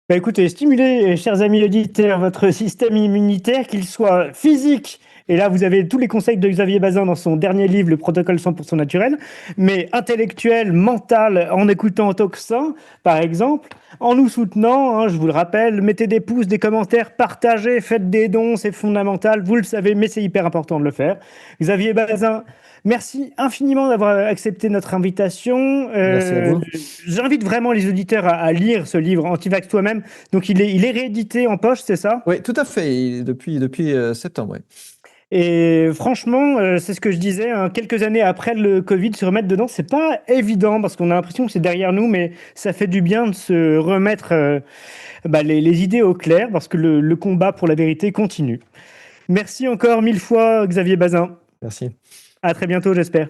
Bah écoutez, stimulez, chers amis auditeurs, votre système immunitaire, qu'il soit physique, et là vous avez tous les conseils de Xavier Bazin dans son dernier livre, Le protocole 100% naturel, mais intellectuel, mental, en écoutant Toxin, par exemple, en nous soutenant, hein, je vous le rappelle, mettez des pouces, des commentaires, partagez, faites des dons, c'est fondamental, vous le savez, mais c'est hyper important de le faire. Xavier Bazin, merci infiniment d'avoir accepté notre invitation. Merci à vous. J'invite vraiment les auditeurs à lire ce livre, Antivax toi-même. Donc, il est réédité en poche, c'est ça? Oui, tout à fait, depuis septembre. Ouais. Et franchement, c'est ce que je disais, hein, quelques années après le Covid, se remettre dedans, c'est pas évident parce qu'on a l'impression que c'est derrière nous, mais ça fait du bien de se remettre bah, les idées au clair parce que le combat pour la vérité continue. Merci encore 1000 fois, Xavier Bazin. Merci. À très bientôt, j'espère.